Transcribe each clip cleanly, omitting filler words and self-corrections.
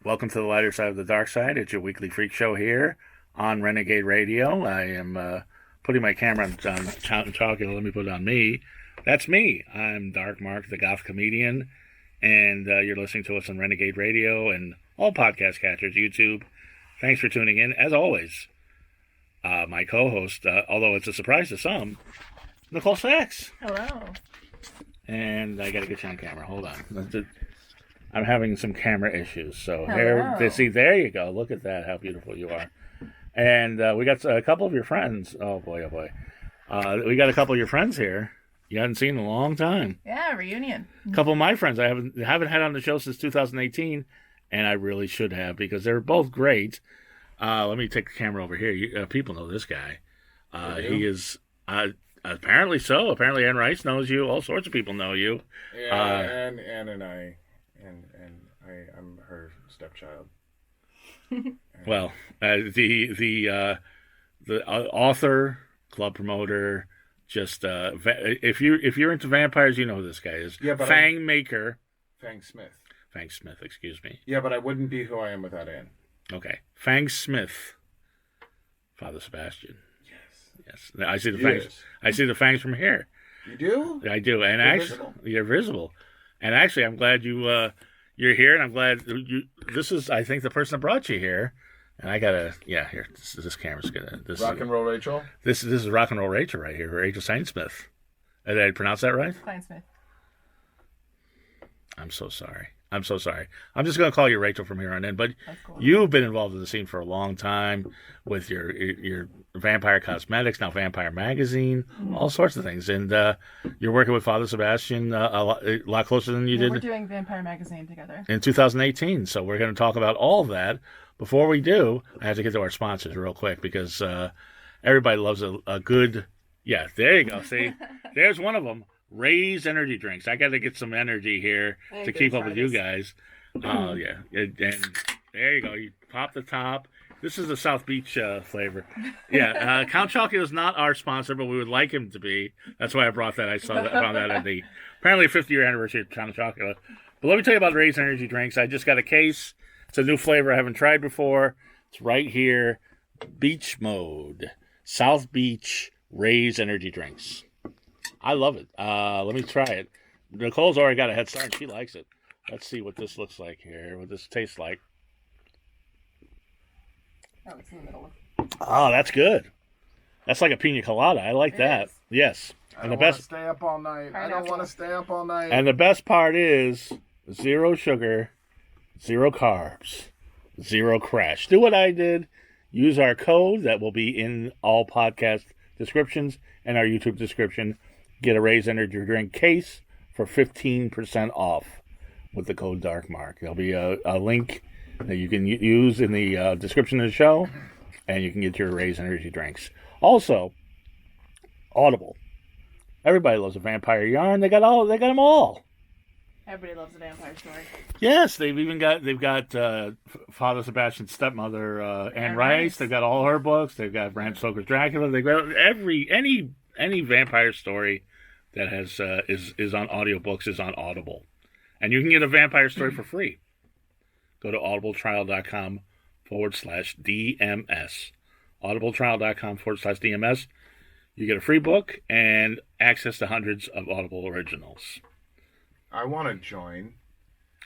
Welcome to the lighter side of the dark side. It's your weekly freak show here on Renegade Radio. I am putting my camera on Dracula. Let me put it on me. That's me. I'm Dark Mark, the goth comedian, and you're listening to us on Renegade Radio and all podcast catchers, YouTube. Thanks for tuning in. As always, my co-host, although it's a surprise to some, Nicole Sachs. Hello. And I got to get you on camera. Hold on. I'm having some camera issues, so there you go. Look at that, how beautiful you are. And we got a couple of your friends. Oh boy. We got a couple of your friends here. You haven't seen in a long time. Yeah, reunion. A couple of my friends I haven't had on the show since 2018, and I really should have because they're both great. Let me take the camera over here. People know this guy. He is apparently so. Apparently, Anne Rice knows you. All sorts of people know you. Yeah, Anne and I'm her stepchild. Well, the author, club promoter, just if you're into vampires, you know who this guy is. Yeah, but Fangsmith. Fangsmith, excuse me. Yeah, but I wouldn't be who I am without Anne. Okay, Fangsmith. Father Sebastiaan. Yes. I see the Yes. fangs. I see the fangs from here. You do? I do, and you're visible. And actually, I'm glad you're here, and I'm glad this is, I think, the person that brought you here. And I gotta, here. This camera's gonna. Rock and Roll Rachel. This is Rock and Roll Rachel right here, Rachel Clinesmith. Did I pronounce that right? Clinesmith. I'm so sorry. I'm just gonna call you Rachel from here on in. But Cool. you've been involved in the scene for a long time with your Vampyre Cosmetics, now Vampyre Magazine, all sorts of things, and you're working with Father Sebastiaan a lot closer than you did. We're doing Vampyre Magazine together In 2018, so we're going to talk about all of that. Before we do, I have to get to our sponsors real quick because everybody loves a good. Yeah, there you go. See, there's one of them. Raise energy drinks. I got to get some energy here to keep up with you guys. Oh, yeah. And there you go. You pop the top. This is the South Beach flavor. Yeah, Count Chocula is not our sponsor, but we would like him to be. That's why I brought that. I found that at the apparently 50-year anniversary of Count Chocula. But let me tell you about Raise energy drinks. I just got a case. It's a new flavor I haven't tried before. It's right here. Beach Mode. South Beach Raise energy drinks. I love it. Let me try it. Nicole's already got a head start. She likes it. Let's see what this looks like here, what this tastes like. Oh, it's in the middle. Oh, that's good. That's like a pina colada. I like that. Is. Yes. I don't want to stay up all night. I don't want to stay up all night. And the best part is 0 sugar, 0 carbs, 0 crash. Do what I did. Use our code that will be in all podcast descriptions and our YouTube description. Get a Raise Energy drink case for 15% off with the code DARKMARK. There'll be a link that you can use in the description of the show, and you can get your Raise Energy drinks. Also, Audible. Everybody loves a vampire yarn. They got them all. Everybody loves a vampire story. Yes, they've got Father Sebastiaan's stepmother Anne Rice. They've got all her books. They've got Bram Stoker's Dracula. They've got any vampire story that has is on audiobooks is on Audible, and you can get a vampire story for free. Go to audibletrial.com/DMS. audibletrial.com/DMS. You get a free book and access to hundreds of Audible originals. I want to join.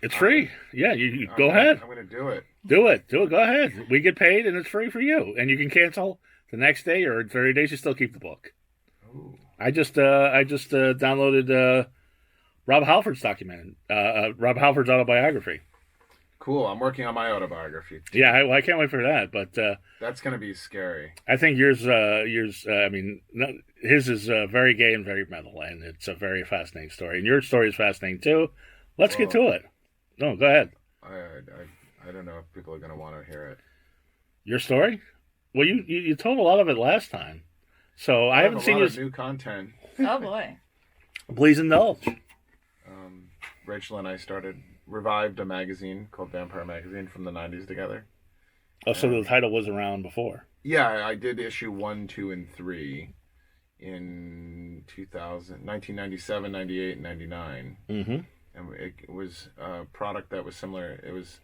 It's free. Yeah, you go ahead. I'm going to do it. Do it. Go ahead. We get paid, and it's free for you. And you can cancel the next day or in 30 days. You still keep the book. Ooh. I just downloaded Rob Halford's Rob Halford's autobiography. Cool. I'm working on my autobiography. Yeah, I can't wait for that. But that's going to be scary. I think yours. His is very gay and very metal, and it's a very fascinating story. And your story is fascinating too. Let's get to it. No, go ahead. I don't know if people are going to want to hear it. Your story? Well, you told a lot of it last time, so I haven't seen your new content. Oh boy! Please indulge. Rachel and I revived a magazine called Vampyre Magazine from the 90s together. Oh, so the title was around before. Yeah, I did issue 1, 2, and 3 in 1997, 98, and 99. Mm-hmm. And it was a product that was similar. It was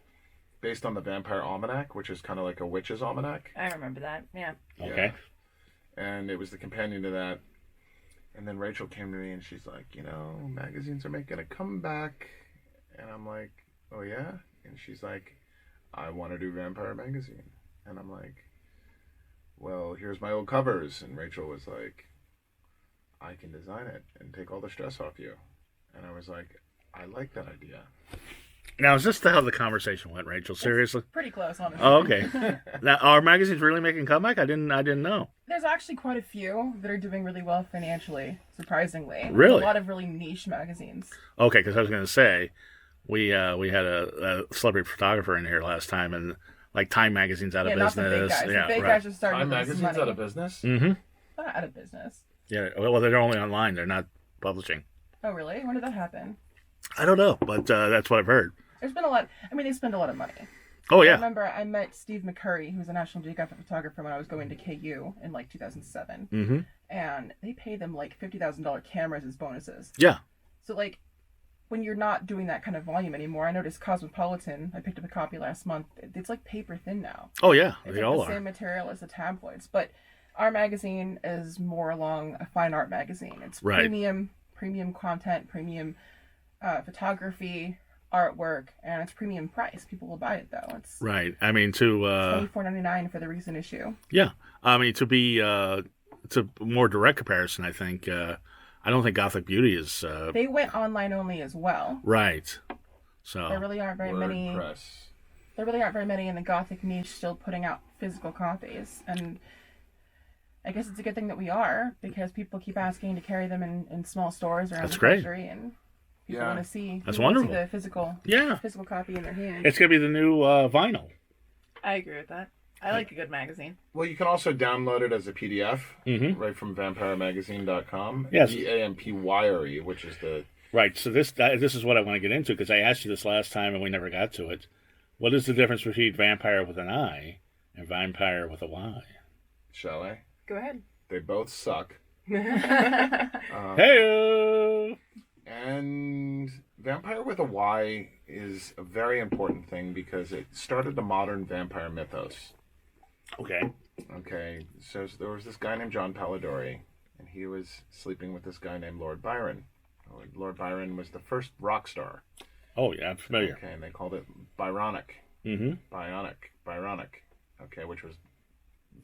based on the Vampire Almanac, which is kind of like a witch's almanac. I remember that. Yeah. Okay. Yeah. And it was the companion to that. And then Rachel came to me and she's like, magazines are making a comeback. And I'm like, oh yeah? And she's like, I want to do Vampire Magazine. And I'm like, well, here's my old covers. And Rachel was like, I can design it and take all the stress off you. And I was like, I like that idea. Now, is this how the conversation went, Rachel? Seriously? Pretty close, honestly. Oh, okay. Now, our magazine's really making a comeback? I didn't know. There's actually quite a few that are doing really well financially, surprisingly. Really? A lot of really niche magazines. Okay, because I was going to say, we had a celebrity photographer in here last time, and like Time Magazine's out of Not business. the big guys. Yeah, The big right. guys are starting Time to lose Magazine's money. out of business? Mm-hmm. Not out of business. Yeah, well, they're only online. They're not publishing. Oh, really? When did that happen? I don't know, but that's what I've heard. There's been a lot. I mean, they spend a lot of money. Oh, I yeah. remember I met Steve McCurry, who's a National Geographic photographer, when I was going to KU in like 2007. Mm-hmm. And they pay them like $50,000 cameras as bonuses. Yeah. So like, when you're not doing that kind of volume anymore, I noticed Cosmopolitan, I picked up a copy last month, it's like paper thin now. Oh, yeah. It's They like all the are. same material as the tabloids. But our magazine is more along a fine art magazine. It's Right. premium content, premium photography, artwork, and it's premium price. People will buy it though. It's Right. I mean, to $24.99 for the recent issue. yeah. I mean, to be to more direct comparison, I think I don't think Gothic Beauty is They went online only as well. right. So There really aren't very many. WordPress. There really aren't very many in the Gothic niche still putting out physical copies, and I guess it's a good thing that we are, because people keep asking to carry them in small stores around That's the great. country, and people Yeah. want to see. That's people wanna wonderful. See the physical copy in their hand. it's gonna be the new vinyl. I agree with that. I like a good magazine. Well, you can also download it as a PDF Mm-hmm. right from vampiremagazine.com. Yes. VAMPYRE, which is the... Right. So this is what I want to get into, because I asked you this last time and we never got to it. What is the difference between vampire with an I and vampire with a Y? Shall I? Go ahead. They both suck. Hey. And Vampire with a Y is a very important thing because it started the modern vampire mythos. Okay. Okay, so there was this guy named John Polidori, and he was sleeping with this guy named Lord Byron. Lord Byron was the first rock star. Oh yeah, I'm familiar. Okay, and they called it Byronic. Mm-hmm. Byronic. Okay, which was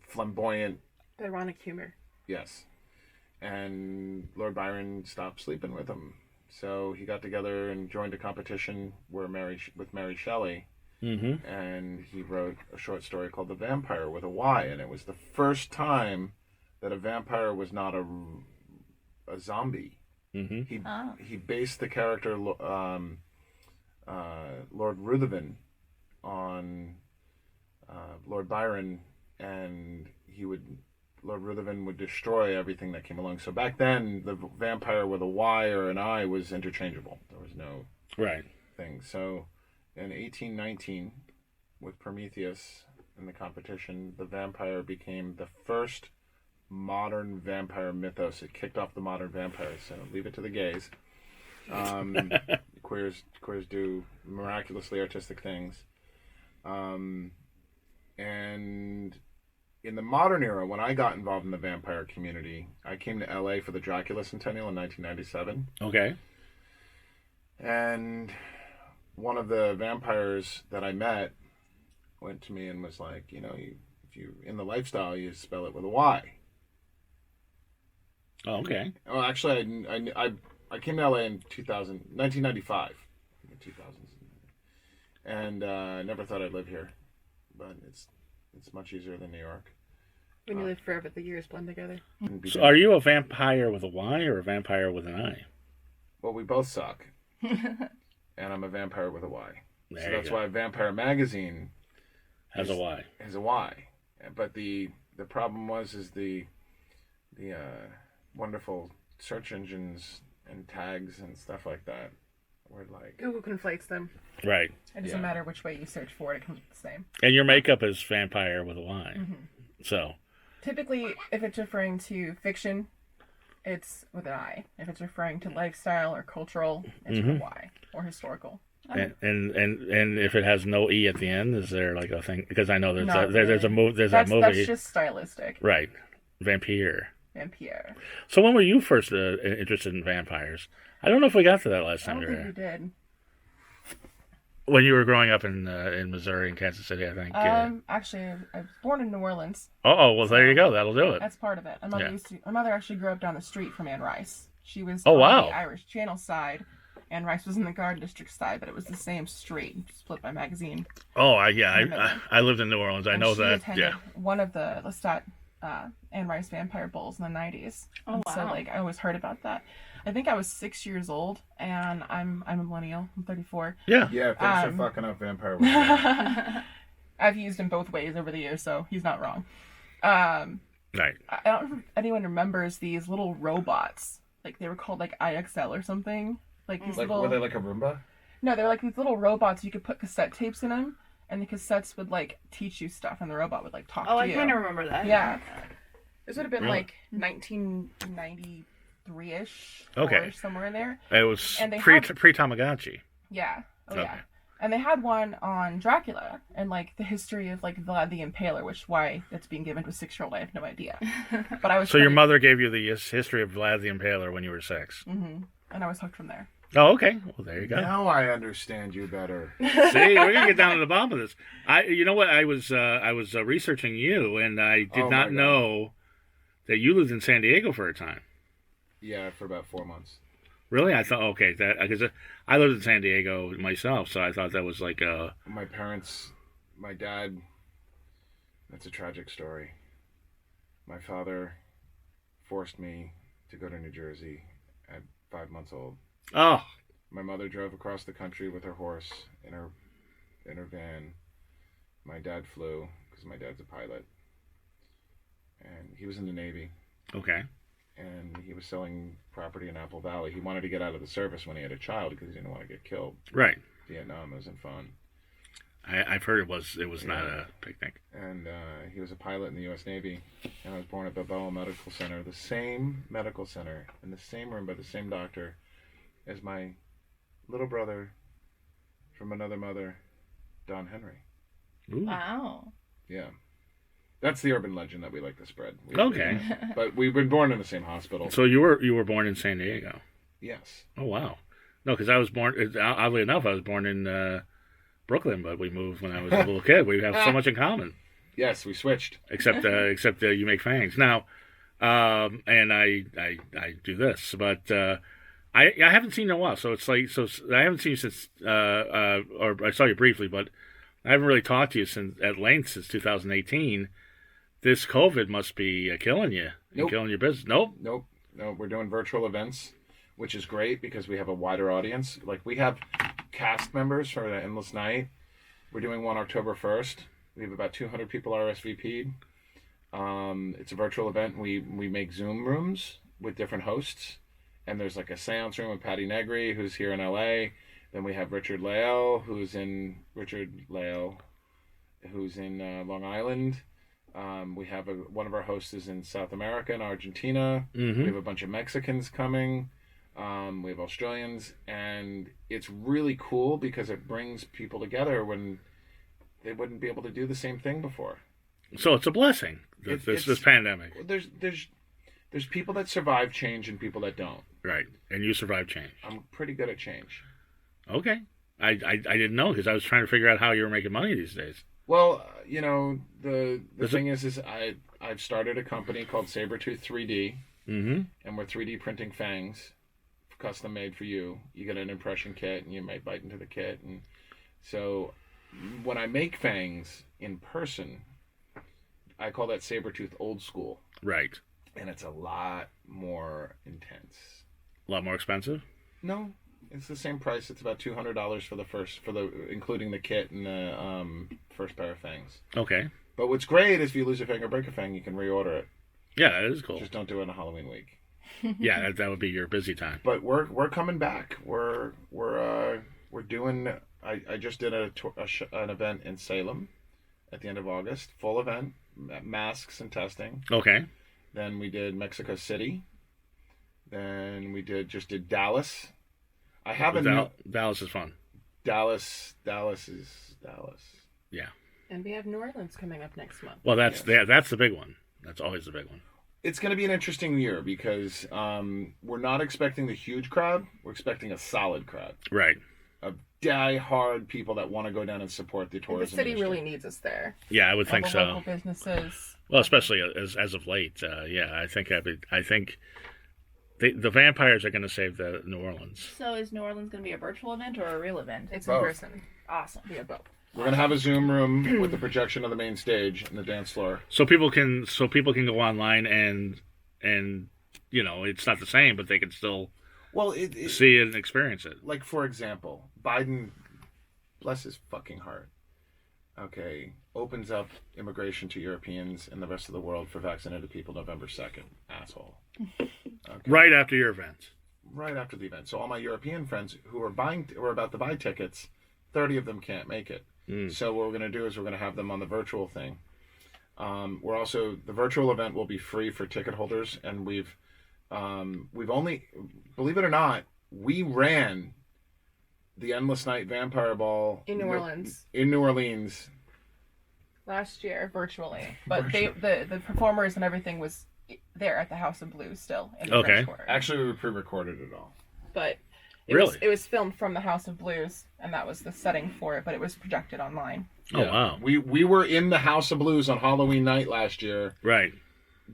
flamboyant. Ironic humor. Yes. And Lord Byron stopped sleeping with him. So he got together and joined a competition with Mary Shelley. Mm-hmm. And he wrote a short story called The Vampire with a Y. And it was the first time that a vampire was not a zombie. Mm-hmm. He based the character Lord Ruthven on Lord Byron, and Lord Ruthven would destroy everything that came along. So back then, the vampire with a Y or an I was interchangeable. There was no Right. thing. So in 1819, with Prometheus in the competition, the vampire became the first modern vampire mythos. It kicked off the modern vampires. So leave it to the gays. Queers do miraculously artistic things. And in the modern era, when I got involved in the vampire community, I came to LA for the Dracula Centennial in 1997. Okay. And one of the vampires that I met went to me and was like, if you in the lifestyle, you spell it with a Y. Oh, okay. Well, actually, I came to LA in 1995. In the 2000s. And I never thought I'd live here. But it's much easier than New York. When you live forever, the years blend together. So are you a vampire with a Y or a vampire with an I? Well, we both suck. And I'm a vampire with a Y. There So you that's go. why Vampire Magazine Has a Y. has a Y. But the problem is the wonderful search engines and tags and stuff like that were like... Google conflates them. Right. It doesn't Yeah. matter which way you search for it, it comes with the same. And your makeup is vampire with a Y. So, Typically, if it's referring to fiction, it's with an I. If it's referring to lifestyle or cultural, it's with a Y. Or historical. And if it has no E at the end, is there like a thing? Because I know Not there's a really. there's that movie. That's just stylistic. Right. Vampyre. Vampyre. So when were you first interested in vampires? I don't know if we got to that last I time don't we were think here. we did. When you were growing up in Missouri and Kansas City, I think. Actually, I was born in New Orleans. Well, there you go. That'll do it. That's part of it. My mother actually grew up down the street from Anne Rice. She was Oh, on wow. the Irish Channel side. Anne Rice was in the Garden District side, but it was the same street, split by magazine. I lived in New Orleans. I And know she that. attended Yeah. one of the Lestat Anne Rice Vampire Bowls in the 90s. Oh, And wow. So, I always heard about that. I think I was 6 years old, and I'm a millennial. I'm 34. Yeah. Yeah, thanks for fucking up Vampire Weekend. I've used him both ways over the years, so he's not wrong. Right. I don't know if anyone remembers these little robots. They were called IXL or something. These Like, little. were they like a Roomba? No, they were these little robots. You could put cassette tapes in them, and the cassettes would teach you stuff, and the robot would talk Oh, to I you. kind of remember that. Yeah. This would have been Really? 1993-ish. Okay. Somewhere in there. It was And they pre had- Tamagotchi. Yeah. Oh, Okay. yeah. And they had one on Dracula and the history of Vlad the Impaler, which why it's being given to a 6-year-old, I have no idea. But I was So your mother gave you the history of Vlad the Impaler when you were 6. Mm-hmm. And I was hooked from there. Oh, okay. Well, there you go. Now I understand you better. See, we're gonna get down to the bottom of this. You know what? I was researching you, and I did Oh, not my God. know that you lived in San Diego for a time. Yeah, for about 4 months. Really? I thought okay, that because I lived in San Diego myself, so I thought that was My parents, my dad, that's a tragic story. My father forced me to go to New Jersey at 5 months old. Oh, My mother drove across the country with her horse in her van. My dad flew because my dad's a pilot, and he was in the Navy, okay, and he was selling property in Apple Valley. He wanted to get out of the service when he had a child because he didn't want to get killed. right. Vietnam wasn't fun, I've heard it was not a picnic. and he was a pilot in the U.S. Navy. And I was born at Balboa Medical Center, the same medical center, in the same room by the same doctor as my little brother from another mother, Don Henry. Ooh. Wow. Yeah. That's the urban legend that we like to spread. Okay. But we've been born in the same hospital. So you were born in San Diego. Yes. Oh wow. No, because I was born. Oddly enough, I was born in Brooklyn, but we moved when I was a little kid. We have so much in common, Yes, we switched. except you make fangs now, and I do this, but I haven't seen you in a while. So it's I haven't seen you since or I saw you briefly, but I haven't really talked to you at length since 2018. This COVID must be killing you, Nope. killing your business. Nope. Nope. No, we're doing virtual events, which is great because we have a wider audience. We have cast members for the Endless Night. We're doing one October 1st. We have about 200 people RSVP'd. It's a virtual event. We make Zoom rooms with different hosts. And there's a seance room with Patty Negri, who's here in LA. Then we have Richard Lael, who's in Long Island. We have one of our hosts is in South America, in Argentina. Mm-hmm. We have a bunch of Mexicans coming. We have Australians, and it's really cool because it brings people together when they wouldn't be able to do the same thing before. So it's a blessing. This pandemic, There's people that survive change and people that don't. right? And you survived change. I'm pretty good at change. Okay. I didn't know because I was trying to figure out how you were making money these days. Well, the thing is I've started a company called Sabertooth 3D, Mm-hmm. and we're 3D printing fangs, custom made for you. You get an impression kit, and you might bite into the kit, and so when I make fangs in person, I call that Sabertooth old school, Right. and it's a lot more intense. A lot more expensive. No, it's the same price. It's about $200 including the kit and the first pair of fangs. Okay. But what's great is if you lose a fang or break a fang, you can reorder it. Yeah, that is cool. Just don't do it on a Halloween week. Yeah, that would be your busy time. But we're coming back. We're doing. I just did an event in Salem at the end of August. Full event, masks and testing. Okay. Then we did Mexico City. Then we did Dallas. I have Dallas is fun. Dallas is Dallas. Yeah. And we have New Orleans coming up next month. Well, that's the big one. That's always the big one. It's going to be an interesting year because we're not expecting the huge crowd. We're expecting a solid crowd. Right. Of die-hard people that want to go down and support the tourism The city industry. really needs us there. Yeah, I would think All the so. local businesses. Well, especially as of late. Yeah, I think the vampires are going to save the New Orleans. So is New Orleans going to be a virtual event or a real event? It's Both. in person. Awesome. We have both. We're going to have a Zoom room with the projection of the main stage and the dance floor. So people can go online and it's not the same, but they can still see it and experience it. Like, for example, Biden, bless his fucking heart, okay, opens up immigration to Europeans and the rest of the world for vaccinated people November 2nd. Asshole. Okay. Right after your event. Right after the event. So all my European friends who are about to buy tickets, 30 of them can't make it. So what we're going to do is we're going to have them on the virtual thing. The virtual event will be free for ticket holders, and we've only, believe it or not, we ran the Endless Night Vampire Ball In New Orleans. In New Orleans. Last year, virtually. But the performers and everything was there at the House of Blues still in the French Quarter. Actually, we pre-recorded it all. But Really? It was filmed from the House of Blues, and that was the setting for it, but it was projected online. Oh, wow. We were in the House of Blues on Halloween night last year. Right.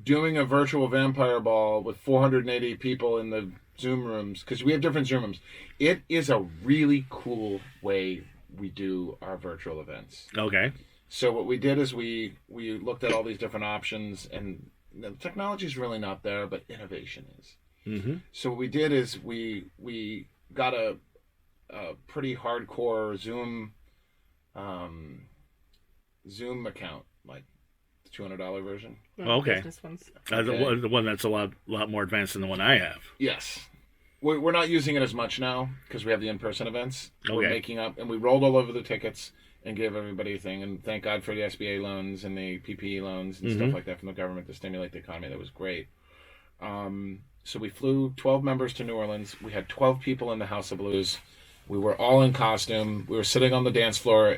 Doing a virtual vampire ball with 480 people in the Zoom rooms, because we have different Zoom rooms. It is a really cool way we do our virtual events. Okay. So what we did is we looked at all these different options, and the technology is really not there, but innovation is. Mm-hmm. So what we did is we got a pretty hardcore Zoom account, like the $200 version. Okay. Business ones. The one that's a lot more advanced than the one I have. Yes. We're not using it as much now because we have the in-person events. Okay. We're making up, and we rolled all over the tickets and gave everybody a thing. And thank God for the SBA loans and the PPE loans and stuff like that from the government to stimulate the economy. That was great. So we flew 12 members to New Orleans. We had 12 people in the House of Blues. We were all in costume. We were sitting on the dance floor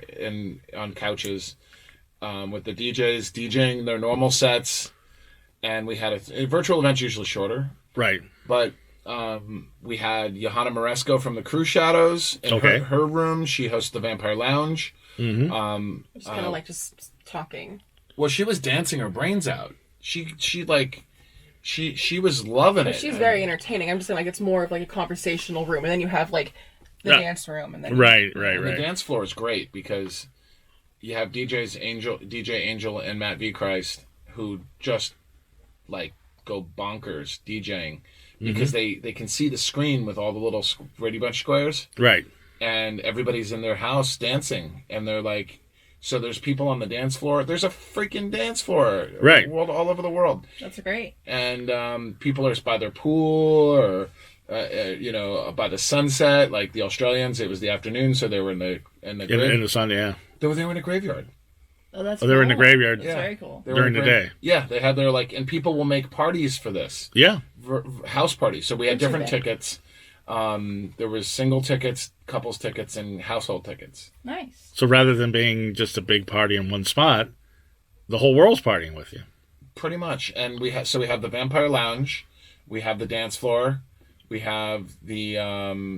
on couches with the DJs DJing their normal sets. And we had a virtual event's usually shorter. Right. But we had Johanna Maresco from the Crew Shadows in her room. She hosts the Vampire Lounge. Mm-hmm. It's kind of like just talking. Well, she was dancing her brains out. She was loving it. She's very entertaining. I'm just saying, like, it's more of like a conversational room, and then you have like the dance room, and then right. The dance floor is great because you have DJ Angel and Matt V. Christ who just like go bonkers DJing because they can see the screen with all the little Brady Bunch squares. Right. And everybody's in their house dancing, and they're like, so there's people on the dance floor. There's a freaking dance floor, right, all over the world. That's great. And people are by their pool or by the sunset. Like the Australians, it was the afternoon, so they were in the sun. Yeah, they were in a graveyard. Oh, that's. They were in the graveyard. That's very cool. During the day. Yeah, they had their and people will make parties for this. Yeah, house parties. So we had different tickets. There was single tickets, couples tickets, and household tickets. Nice. So rather than being just a big party in one spot, the whole world's partying with you. Pretty much. And we have the Vampire Lounge, we have the dance floor, we have the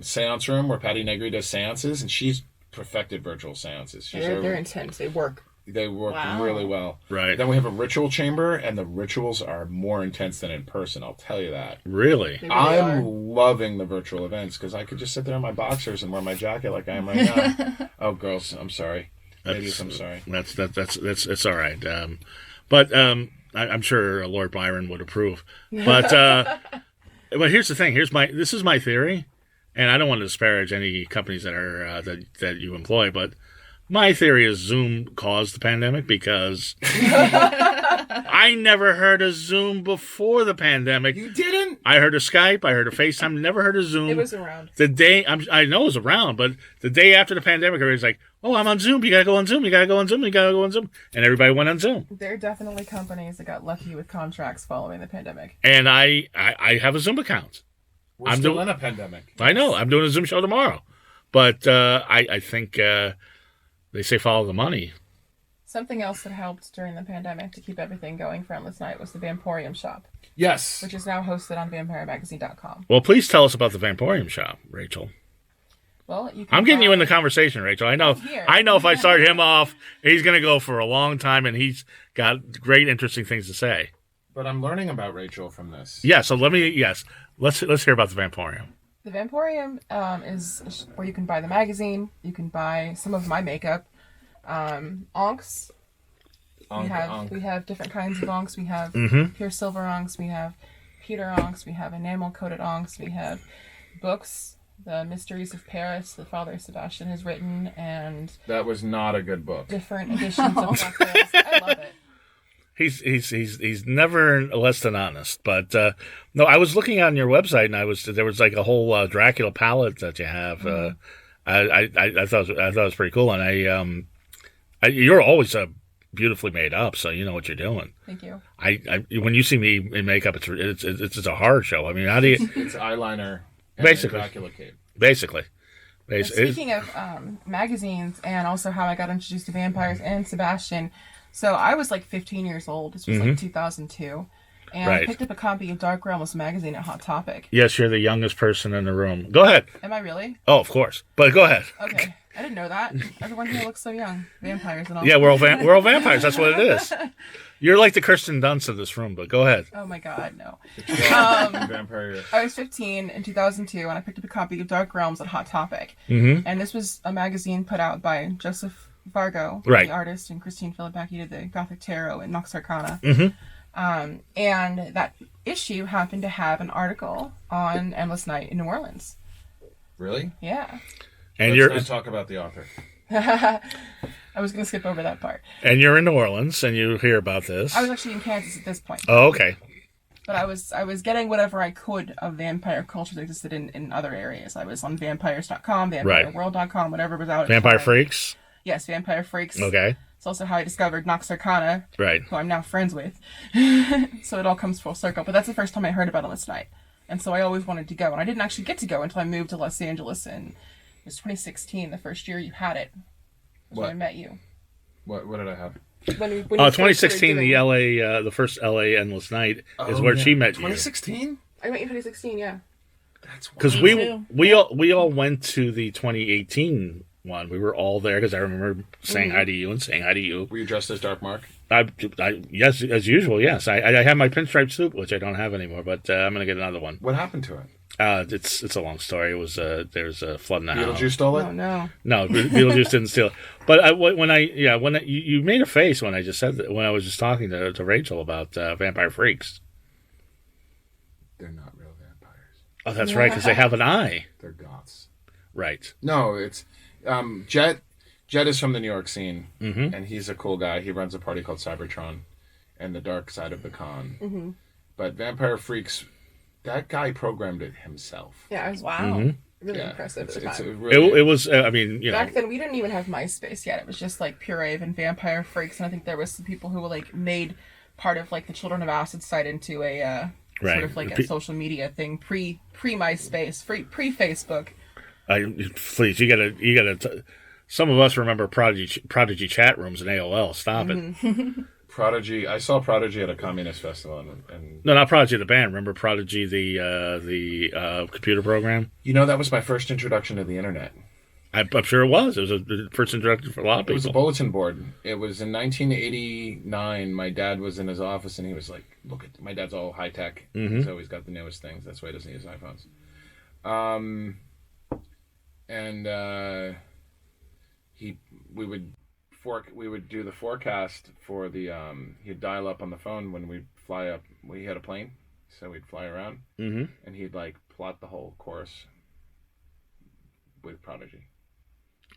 seance room where Patty Negri does seances, and she's perfected virtual seances. They're intense. They work. They work really well. Right. Then we have a ritual chamber, and the rituals are more intense than in person, I'll tell you that. Really? I'm loving the virtual events because I could just sit there in my boxers and wear my jacket like I am right now. Oh, girls, I'm sorry. Ladies, I'm sorry. That's all right. But I'm sure Lord Byron would approve. But but here's the thing. This is my theory, and I don't want to disparage any companies that are that you employ, but my theory is Zoom caused the pandemic because I never heard of Zoom before the pandemic. You didn't? I heard of Skype. I heard of FaceTime. Never heard of Zoom. It was around. I know it was around, but the day after the pandemic, everybody's like, "Oh, I'm on Zoom. You gotta go on Zoom. You gotta go on Zoom. You gotta go on Zoom," and everybody went on Zoom. There are definitely companies that got lucky with contracts following the pandemic. And I have a Zoom account. We're still in a pandemic. I know. I'm doing a Zoom show tomorrow. But I think they say follow the money. Something else that helped during the pandemic to keep everything going for Endless Night was the Vamporium shop, Yes. which is now hosted on vampiremagazine.com. Well, please tell us about the Vamporium shop, Rachel. Well, you can I'm getting you in the buy- conversation, Rachel. I know. Here. I know if I start him off, he's going to go for a long time, and he's got great, interesting things to say. But I'm learning about Rachel from this. Yeah. So let's hear about the Vamporium. The Vamporium is where you can buy the magazine. You can buy some of my makeup. Onks. We have different kinds of onks. We have pure silver onks. We have Peter onks. We have enamel coated onks. We have books, The Mysteries of Paris, that Father Sebastiaan has written, and That was not a good book. different editions of cocktails. I love it. He's never less than honest. But no, I was looking on your website, and there was like a whole Dracula palette that you have. I thought it was pretty cool, and you're always beautifully made up, so you know what you're doing. Thank you. When you see me in makeup, it's a horror show. I mean, how do you It's eyeliner and Basically. a Dracula cape. basically? And speaking of magazines and also how I got introduced to vampires and Sebastian, so I was like 15 years old. This was like 2002. And I Right. picked up a copy of Dark Realms magazine at Hot Topic. Yes, you're the youngest person in the room. Go ahead. Am I really? Oh, of course. But go ahead. Okay. I didn't know that. Everyone here looks so young. Vampires and all. Yeah, we're all vampires. That's what it is. You're like the Kirsten Dunst of this room, but go ahead. Oh my god, no. Vampire. I was 15 in 2002 and I picked up a copy of Dark Realms at Hot Topic. Mm-hmm. And this was a magazine put out by Joseph Vargo, Right. the artist, and Christine Philippaki did the Gothic Tarot and Nox Arcana. Mm-hmm. And that issue happened to have an article on Endless Night in New Orleans. Really? Yeah. And Let's not talk about the author. I was going to skip over that part. you're in New Orleans, and you hear about this. I was actually in Kansas at this point. Oh, okay. But I was getting whatever I could of vampire culture that existed in other areas. I was on vampires.com, vampireworld.com, whatever was out at the Vampire time. Freaks. Yes, Vampire Freaks. Okay. It's also how I discovered Nox Arcana, Right. who I'm now friends with. So it all comes full circle. But that's the first time I heard about Endless Night. And so I always wanted to go. And I didn't actually get to go until I moved to Los Angeles in it was 2016, the first year you had it. Was when I What? met you. What did I have? When you 2016, started the doing- the first LA Endless Night is where she met you. 2016? I met you in 2016, yeah. That's Because Me we too. we all went to the 2018 one. We were all there because I remember saying hi to you and saying hi to you. Were you dressed as Dark Mark? Yes, as usual. Yes, I have my pinstripe suit, which I don't have anymore, but I'm gonna get another one. What happened to it? It's a long story. It was there's a flood in the house. Beetlejuice stole it? Oh, no. No, Beetlejuice didn't steal it. But you made a face when I just said that, when I was just talking to Rachel about Vampire Freaks. They're not real vampires. Oh, that's right, because they have an eye. They're goths. Right. No, it's Jet. Jet is from the New York scene, Mm-hmm. and he's a cool guy. He runs a party called Cybertron, and the dark side of the con. But Vampire Freaks, that guy programmed it himself. Yeah, I was Wow. really Yeah, impressive it's, at the it's time. a really, It was. I mean, you know. Back then, we didn't even have MySpace yet. It was just like Pure Rave and Vampire Freaks, and I think there was some people who were like made part of like the Children of Acid site into a Right. sort of like a social media thing pre MySpace, pre Facebook. Please, you gotta. Some of us remember Prodigy chat rooms in AOL. Stop it. Prodigy. I saw Prodigy at a communist festival, and No, not Prodigy the band. Remember Prodigy the computer program? you know that was my first introduction to the internet. I'm sure it was. It was the first introduction for a lot of It was a people. bulletin board. It was in 1989. My dad was in his office, and he was like, "Look at my dad's all high tech. He's always got the newest things. That's why he doesn't use iPhones." We would do the forecast for the he'd dial up on the phone when we'd fly up. We had a plane, so we'd fly around, Mm-hmm. and he'd like plot the whole course with Prodigy.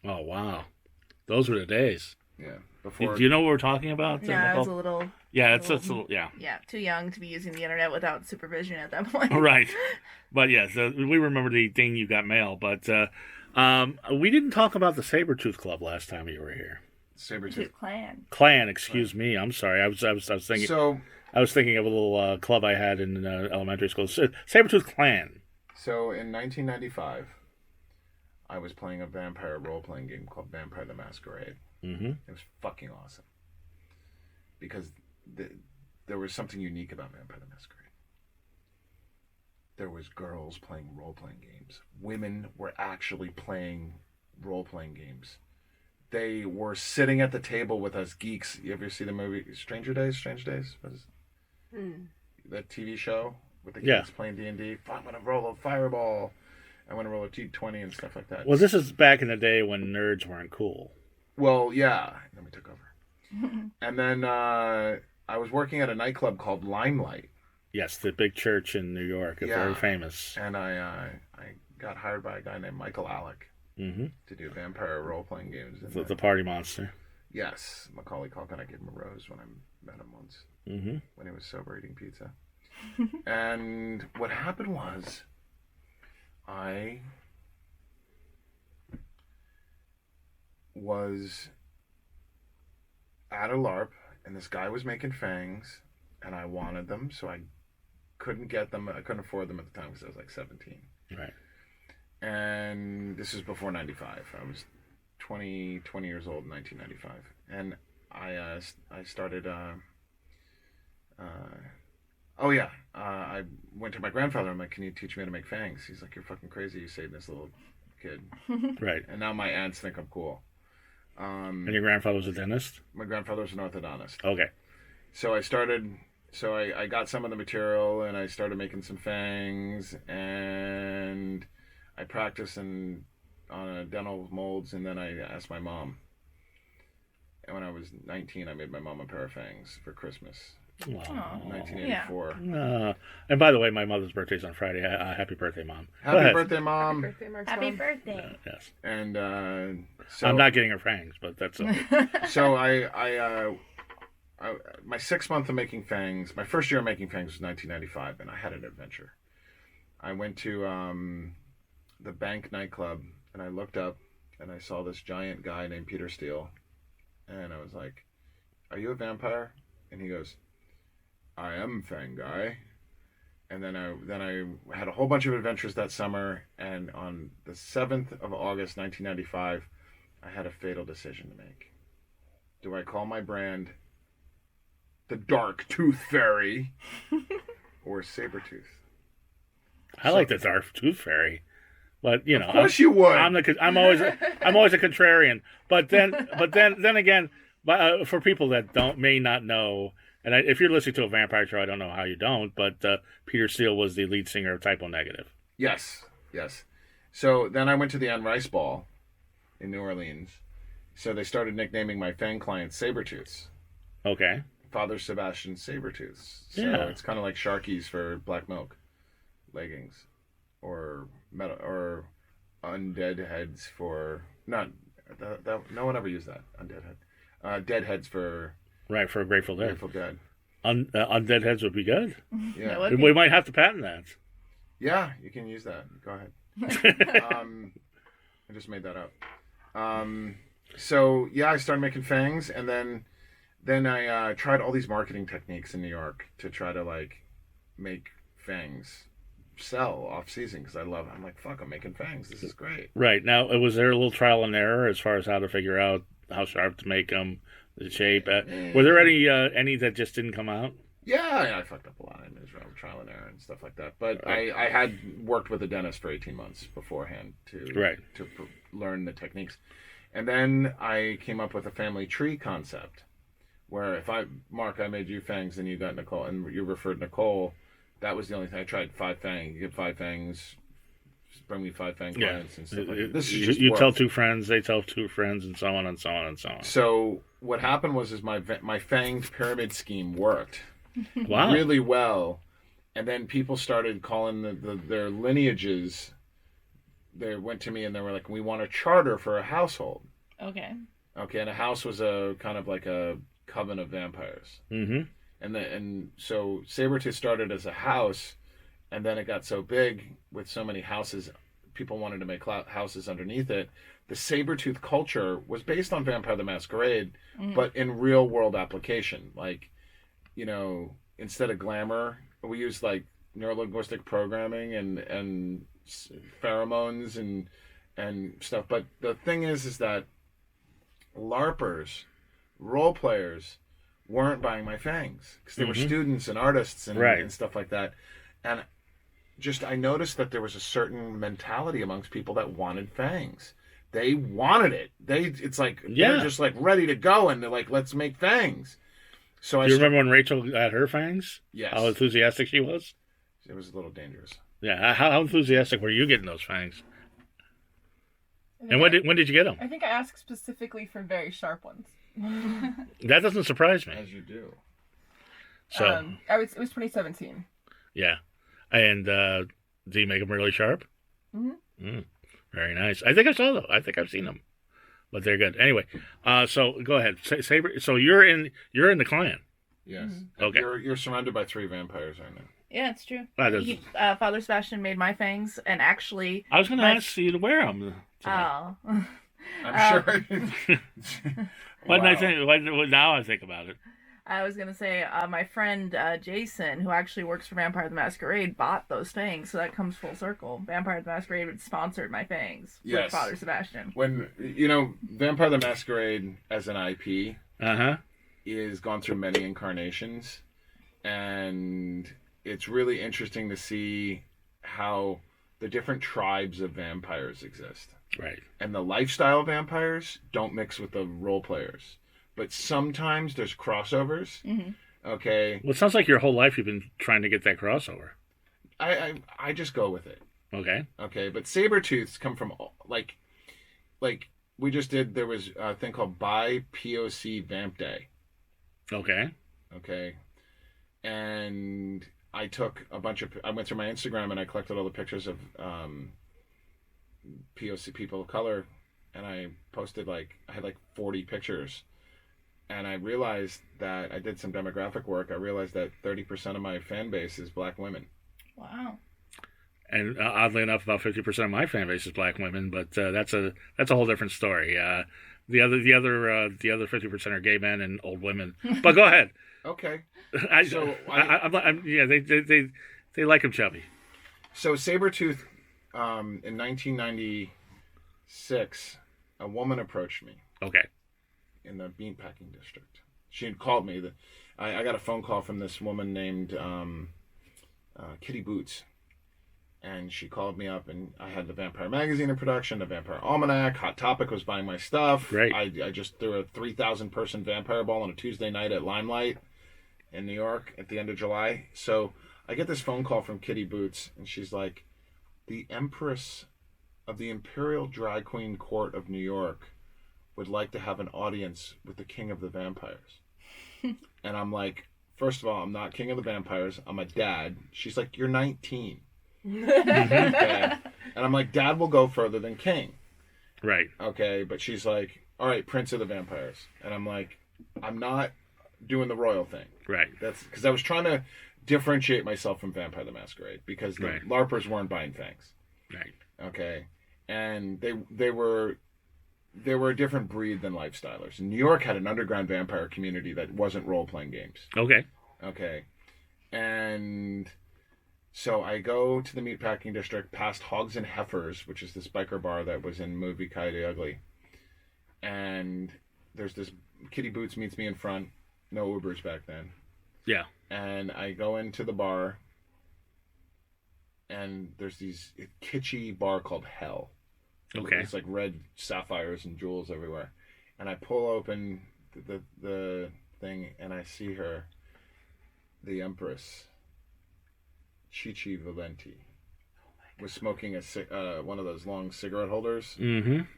Oh wow, those were the days. Yeah, Do before you know what we're talking about? Yeah, I was a Nicole? little, Yeah, it's a little, yeah. yeah, too young to be using the internet without supervision at that point. Right. But yes, we remember the thing you got mail. But we didn't talk about the Sabertooth Club last time you were here. Sabertooth. Clan. Clan, excuse me. I'm sorry. I was thinking. So I was thinking of a little club I had in elementary school. Sabertooth Clan. So in 1995, I was playing a vampire role-playing game called Vampire the Masquerade. Mm-hmm. It was fucking awesome. Because there was something unique about Vampire the Masquerade. There was girls playing role-playing games. Women were actually playing role-playing games. They were sitting at the table with us geeks. You ever see the movie Strange Days? What is that TV show with the geeks playing D&D? I'm going to roll a fireball. I want to roll a T20 and stuff like that. Well, this is back in the day when nerds weren't cool. Well, yeah. Then we took over. And then I was working at a nightclub called Limelight. Yes, the big church in New York. It's very famous. And I got hired by a guy named Michael Elig to do vampire role-playing games. The party monster. Yes. Macaulay Culkin, I gave him a rose when I met him once. When he was sober eating pizza. And what happened was I was at a LARP, and this guy was making fangs, and I wanted them, so I couldn't get them. I couldn't afford them at the time because I was like 17. Right. And this is before 95. I was 20 years old in 1995. And I started... I went to my grandfather. I'm like, can you teach me how to make fangs? He's like, you're fucking crazy. You saved this little kid. Right. And now my aunts think I'm cool. And your grandfather was a dentist? My grandfather was an orthodontist. Okay. So I got some of the material and I started making some fangs and I practiced on dental molds, and then I asked my mom. And when I was 19, I made my mom a pair of fangs for Christmas. Wow. 1984. Yeah. And by the way, my mother's birthday's on Friday. Happy birthday, Mom. Happy birthday, Mom. Happy birthday, Mark's Happy mom. birthday. Yes. And so I'm not getting her fangs, but that's okay. So my 6th month of making fangs, my first year of making fangs was 1995, and I had an adventure. I went to the Bank nightclub, and I looked up, and I saw this giant guy named Peter Steele, and I was like, "Are you a vampire?" And he goes, "I am Fang Guy." And then I had a whole bunch of adventures that summer, and on the 7th of August, 1995, I had a fatal decision to make. Do I call my brand the Dark Tooth Fairy or Sabertooth? I like the Dark Tooth Fairy, but you know, of course you would. I'm always a contrarian. But then again, for people that may not know, and if you're listening to a vampire show, I don't know how you don't. But Peter Steele was the lead singer of Typo Negative. Yes. So then I went to the Anne Rice Ball in New Orleans. So they started nicknaming my fan clients Sabertooths. Okay. Father Sebastiaan Sabertooths. So Yeah. it's kind of like Sharkies for black milk leggings, or metal, or undead heads for no one ever used that undead head. Dead heads for For Grateful Dead. Grateful Dead. Undead heads would be good. Yeah, We might have to patent that. yeah, you can use that. Go ahead. I just made that up. So yeah, I started making fangs, and then I tried all these marketing techniques in New York to try to like make fangs sell off season, because I'm like, fuck, I'm making fangs. This is great. Right. Now, was there a little trial and error as far as how to figure out how sharp to make them, the shape? Were there any that just didn't come out? Yeah, I fucked up a lot in Israel, trial and error and stuff like that. But I had worked with a dentist for 18 months beforehand to learn the techniques. And then I came up with a family tree concept, where Mark, I made you fangs and you got Nicole, and you referred Nicole. That was the only thing. I tried 5 fangs. You get 5 fangs, bring me 5 fang clients and stuff like that. This is just you work. tell 2 friends, they tell 2 friends, and so on and so on and so on. So what happened was my fanged pyramid scheme worked Wow. really well, and then people started calling their lineages. They went to me and they were like, "We want a charter for a household." Okay. Okay, and a house was a kind of like a coven of vampires. Mm-hmm. And so Sabertooth started as a house, and then it got so big with so many houses, people wanted to make houses underneath it. The Sabertooth culture was based on Vampire the Masquerade, but in real world application. Like, instead of glamour, we used like neurolinguistic programming and pheromones and stuff. But the thing is that LARPers, role players, weren't buying my fangs because they were students and artists and stuff like that. And I noticed that there was a certain mentality amongst people that wanted fangs. They wanted it. It's like they're just like ready to go, and they're like, let's make fangs. So Do you remember when Rachel got her fangs? Yes. How enthusiastic she was? It was a little dangerous. Yeah. How enthusiastic were you getting those fangs? And when did you get them? I think I asked specifically for very sharp ones. That doesn't surprise me. As you do. So it was 2017. Yeah. And do you make them really sharp? Mm-hmm. Very nice. I think I saw them. I think I've seen them, but they're good. Anyway, so go ahead. Saber. So you're in the clan. Yes. Mm-hmm. Okay. You're surrounded by 3 vampires right now. Yeah, it's true. Father Sebastiaan made my fangs, and actually, I was going to ask you to wear them. Oh. I'm sure. What did I think? Now I think about it. I was going to say, my friend Jason, who actually works for Vampire the Masquerade, bought those fangs, so that comes full circle. Vampire the Masquerade sponsored my fangs with Father Sebastiaan. When, Vampire the Masquerade as an IP is gone through many incarnations, and it's really interesting to see how the different tribes of vampires exist. Right. And the lifestyle vampires don't mix with the role players. But sometimes there's crossovers. Mm-hmm. Okay. Well, it sounds like your whole life you've been trying to get that crossover. I just go with it. Okay. Okay, but Sabertooths come from like we just did. There was a thing called BiPOC Vamp Day. Okay. Okay, and I went through my Instagram and I collected all the pictures of POC, people of color, and I posted I had 40 pictures. And I realized that I did some demographic work. I realized that 30% of my fan base is black women. Wow. And oddly enough, about 50% of my fan base is black women, but that's a whole different story. The other 50% are gay men and old women. But go ahead. Okay. They like him chubby. So Sabertooth, in 1996, a woman approached me. Okay. In the meatpacking district. She had called me. I got a phone call from this woman named Kitty Boots. And she called me up, and I had the Vampyre Magazine in production, the Vampire Almanac, Hot Topic was buying my stuff. Great. I just threw a 3,000-person vampire ball on a Tuesday night at Limelight in New York at the end of July. So I get this phone call from Kitty Boots, and she's like, the Empress of the Imperial Drag Queen Court of New York would like to have an audience with the King of the Vampires. And I'm like, first of all, I'm not King of the Vampires. I'm a dad. She's like, you're 19. Okay. And I'm like, Dad will go further than King. Right. Okay. But she's like, all right, Prince of the Vampires. And I'm like, I'm not doing the royal thing. Right. That's because I was trying to differentiate myself from Vampire the Masquerade because the LARPers weren't buying fangs. Right. Okay. And they were a different breed than lifestylers. New York had an underground vampire community that wasn't role-playing games. Okay. And so I go to the meatpacking district past Hogs and Heifers, which is this biker bar that was in movie Coyote Ugly. And there's this Kitty Boots meets me in front. No Ubers back then. Yeah. And I go into the bar, and there's these kitschy bar called Hell. Okay. It's like red sapphires and jewels everywhere. And I pull open the thing, and I see her, the Empress, Chichi Valenti, was smoking one of those long cigarette holders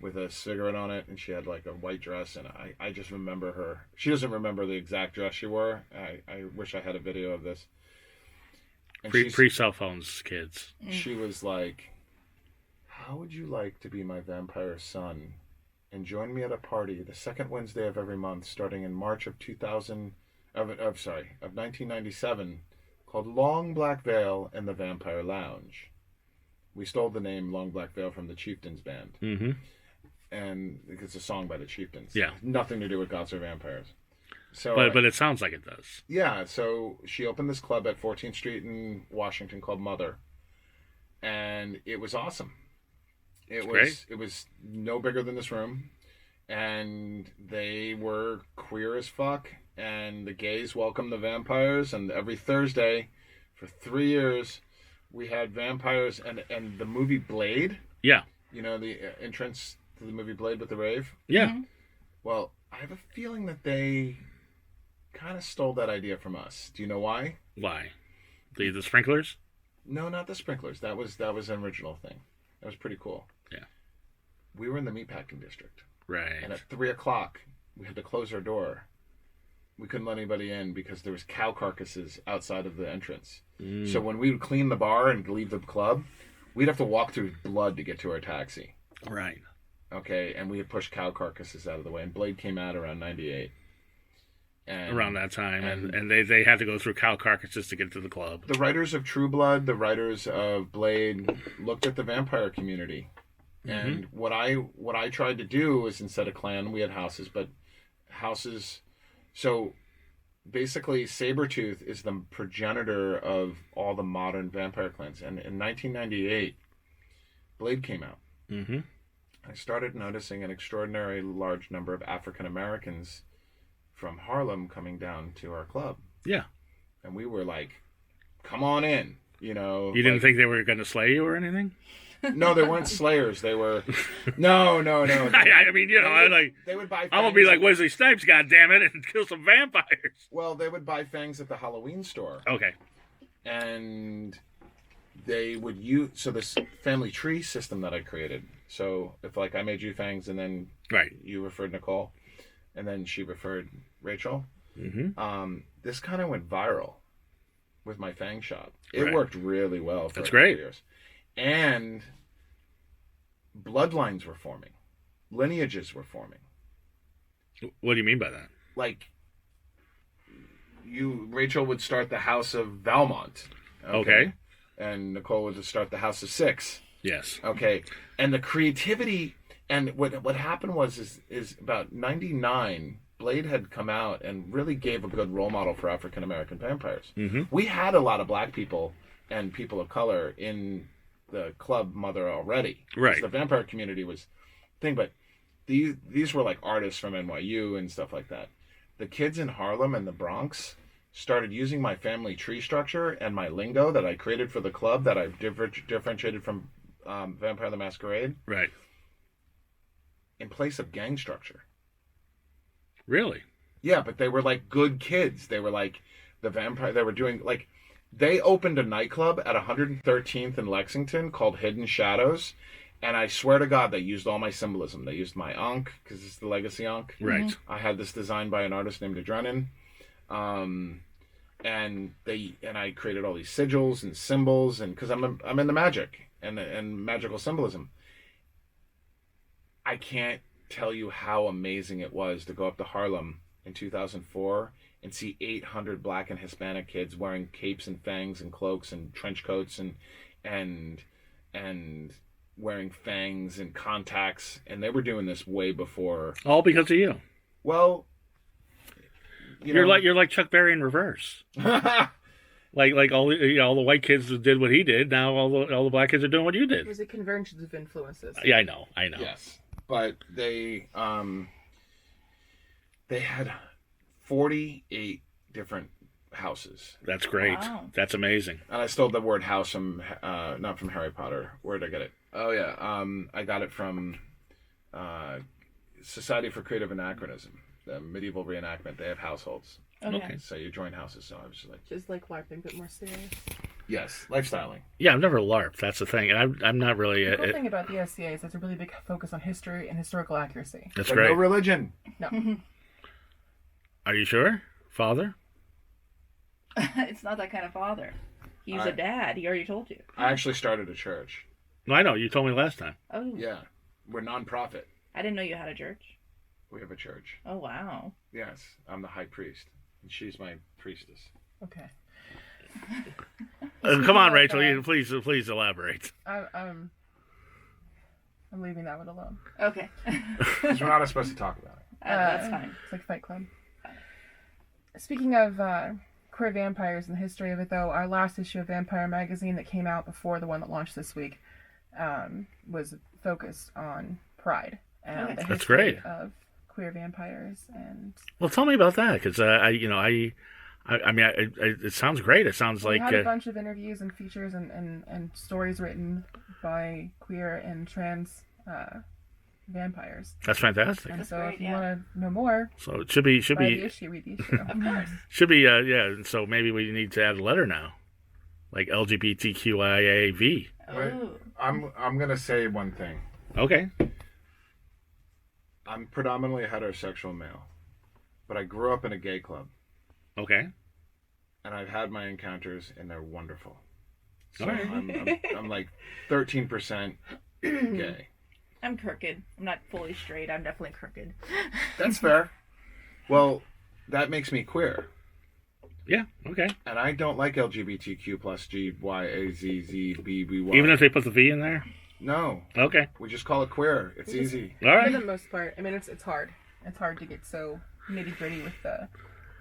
with a cigarette on it, and she had a white dress, and I just remember her. She doesn't remember the exact dress she wore. I wish I had a video of this. And pre-cell phones, kids. She was like, how would you like to be my vampire son and join me at a party the second Wednesday of every month starting in March of 1997 called Long Black Veil and the Vampire Lounge. We stole the name Long Black Veil from the Chieftains band. Mm-hmm. And it's a song by the Chieftains. Yeah. Nothing to do with Gods or Vampires. So, but it sounds like it does. Yeah, so she opened this club at 14th Street in Washington called Mother. And it was awesome. It was no bigger than this room, and they were queer as fuck, and the gays welcomed the vampires, and every Thursday for 3 years we had vampires and the movie Blade. Yeah. You know, the entrance to the movie Blade with the rave? Yeah. Mm-hmm. Well, I have a feeling that they kind of stole that idea from us. Do you know why? Why? The sprinklers? No, not the sprinklers. That was an original thing. That was pretty cool. Yeah. We were in the meatpacking district. Right. And at 3:00, we had to close our door. We couldn't let anybody in because there was cow carcasses outside of the entrance. So when we would clean the bar and leave the club, we'd have to walk through blood to get to our taxi. Right. Okay, and we had pushed cow carcasses out of the way. And Blade came out around 98. And, around that time. And they had to go through cow carcasses to get to the club. the writers of True Blood, the writers of Blade, looked at the vampire community. And what I tried to do is, instead of clan, we had houses, but houses. So basically, Sabertooth is the progenitor of all the modern vampire clans. And in 1998, Blade came out. Mm-hmm. I started noticing an extraordinary large number of African Americans from Harlem coming down to our club. Yeah. And we were like, come on in. You know. You didn't think they were going to slay you or anything? No, they weren't slayers. They were. No. I mean, you know, they would buy. I'm gonna be like Wesley Snipes, goddammit, and kill some vampires. Well, they would buy fangs at the Halloween store. Okay. And they would use this family tree system that I created. So if like I made you fangs and then Right. you referred Nicole, and then she referred Rachel. Mm-hmm. This kind of went viral with my fang shop. It Right. worked really well for That's a couple great. years. And bloodlines were forming. Lineages were forming. What do you mean by that? Like, Rachel would start the house of Valmont. Okay. And Nicole would start the house of Six. Yes. Okay. And the creativity, and what happened was about 99, Blade had come out and really gave a good role model for African American vampires. Mm-hmm. We had a lot of black people and people of color in the club mother already. Right. The vampire community was thing, but these were like artists from NYU and stuff like that. The kids in Harlem and the Bronx started using my family tree structure and my lingo that I created for the club that I differentiated from Vampire the Masquerade Right. in place of gang structure. Really? Yeah, but they were like good kids. They were like the vampire. They were doing like, they opened a nightclub at 113th in Lexington called Hidden Shadows. And I swear to God, they used all my symbolism. They used my Ankh, because it's the legacy Ankh. Right. I had this designed by an artist named Adrenin. And I created all these sigils and symbols, and because I'm into magic and magical symbolism. I can't tell you how amazing it was to go up to Harlem in 2004 and see 800 black and Hispanic kids wearing capes and fangs and cloaks and trench coats and wearing fangs and contacts, and they were doing this way before. All because of you. Well, You're like Chuck Berry in reverse. Like all the white kids did what he did. Now all the black kids are doing what you It did. was a convergence of influences. Yeah, I know. Yes, but they had 48 different houses. That's great. Wow. That's amazing. And I stole the word house from not from Harry Potter. Where did I get it? Oh yeah, I got it from Society for Creative Anachronism, the medieval reenactment. They have households, Okay. so you join houses. So I was Just like LARPing, but more serious. yes, lifestyling. Yeah, I've never LARPed. That's the thing, and I'm not really. The cool thing about the SCA is there's a really big focus on history and historical accuracy. That's But great. no religion. No. Are you sure, Father? It's not that kind of father. He's a dad. He already told you. I actually started a church. No, I know. You told me last time. Oh. Yeah, we're nonprofit. I didn't know you had a church. We have a church. Oh, wow. Yes, I'm the high priest, and she's my priestess. Okay. Come on, Rachel. You please elaborate. I'm leaving that one alone. Okay. Because we're not supposed to talk about it. That's fine. It's like Fight Club. Speaking of queer vampires and the history of it, though, our last issue of Vampyre Magazine that came out before the one that launched this week was focused on pride and the That's history great. of queer vampires. And Well, tell me about that, because it sounds great. It sounds we like had a bunch of interviews and features and stories written by queer and trans vampires. that's fantastic. And That's so great, if you yeah. want to know more, So it should be buy the issue, read the issue. Of course. should be yeah. So maybe we need to add a letter now, like LGBTQIAV. Wait, Ooh. I'm gonna say one thing. Okay. I'm predominantly a heterosexual male, but I grew up in a gay club, Okay. and I've had my encounters, and they're wonderful. So All right. I'm like 13% gay. I'm crooked. I'm not fully straight. I'm definitely crooked. That's fair. Well, that makes me queer. Yeah. Okay. And I don't like LGBTQ plus GYAZZBBY. Even if they put the V in there. No, Okay. we just call it queer. It's easy. All For right. the most part, I mean, it's hard. It's hard to get so nitty gritty with the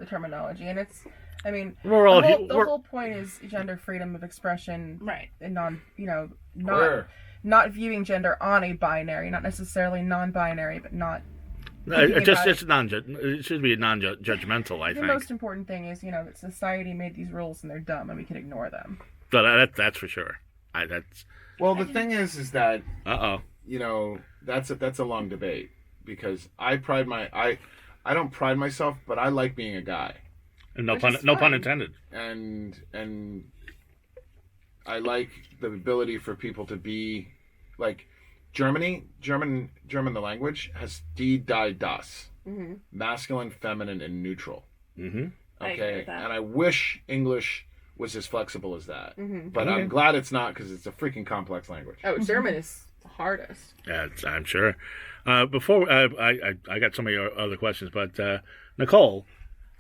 terminology, and it's. I mean, We're all the whole point is gender freedom of expression, Right. and not Queer. not viewing gender on a binary, not necessarily non-binary, but not. It's it should be non-judgmental. I The think. most important thing is that society made these rules and they're dumb, and we can ignore them. But that's for sure. That's. Well, the thing is that Uh oh. that's a long debate because I don't pride myself, but I like being a guy, No Which pun. is No pun fine. intended. and I like the ability for people to be like German the language has die das, Mm-hmm. masculine, feminine, and neutral. Mm-hmm. I agree Okay, with that. and I wish English was as flexible as that, Mm-hmm. but Okay. I'm glad it's not because it's a freaking complex language. Oh, German is the hardest. Yeah, I'm sure. Before I got some of your other questions, but Nicole,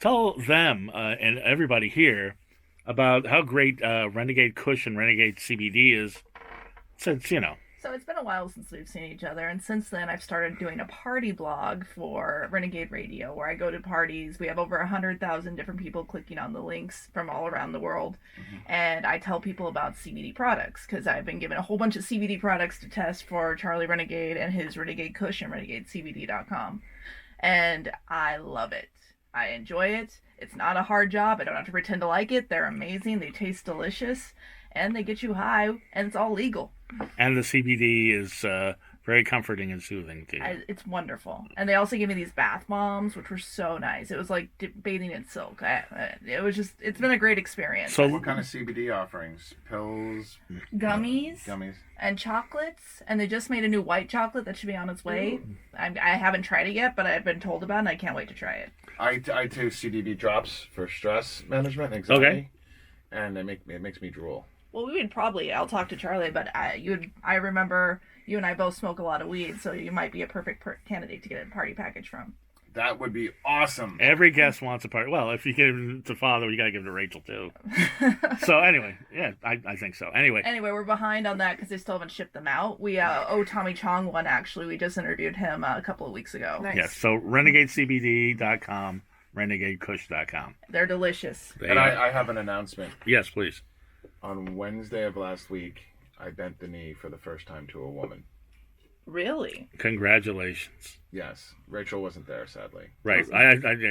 tell them and everybody here about how great Renegade Kush and Renegade CBD is. Since So it's been a while since we've seen each other, and since then I've started doing a party blog for Renegade Radio, where I go to parties. We have over 100,000 different people clicking on the links from all around the world, and I tell people about CBD products, because I've been given a whole bunch of CBD products to test for Charlie Renegade and his Renegade Kush and RenegadeCBD.com, and I love it. I enjoy it. It's not a hard job. I don't have to pretend to like it. They're amazing. They taste delicious, and they get you high, and it's all legal. and the CBD is very comforting and soothing to you. It's wonderful. And they also gave me these bath bombs, which were so nice. It was like bathing in silk. It's been a great experience. So What kind of CBD offerings? Pills, Gummies gummies. and chocolates. And they just made a new white chocolate that should be on its way. I haven't tried it yet, but I've been told about it and I can't wait to try it. I take CBD drops for stress management, anxiety, Okay. and it makes me drool. Well, we would probably, I'll talk to Charlie, but I remember you and I both smoke a lot of weed, so you might be a perfect candidate to get a party package from. That would be awesome. every guest wants a part. Well, if you give it to Father, you got to give it to Rachel too. So anyway, yeah, I think so. Anyway, We're behind on that because they still haven't shipped them out. We owe Tommy Chong one, actually. We just interviewed him a couple of weeks ago. Nice. yes. So RenegadeCBD.com, RenegadeKush.com. They're delicious. And I have an announcement. Yes, please. On Wednesday of last week, I bent the knee for the first time to a woman. Really? Congratulations. Yes, Rachel wasn't there, sadly. Right.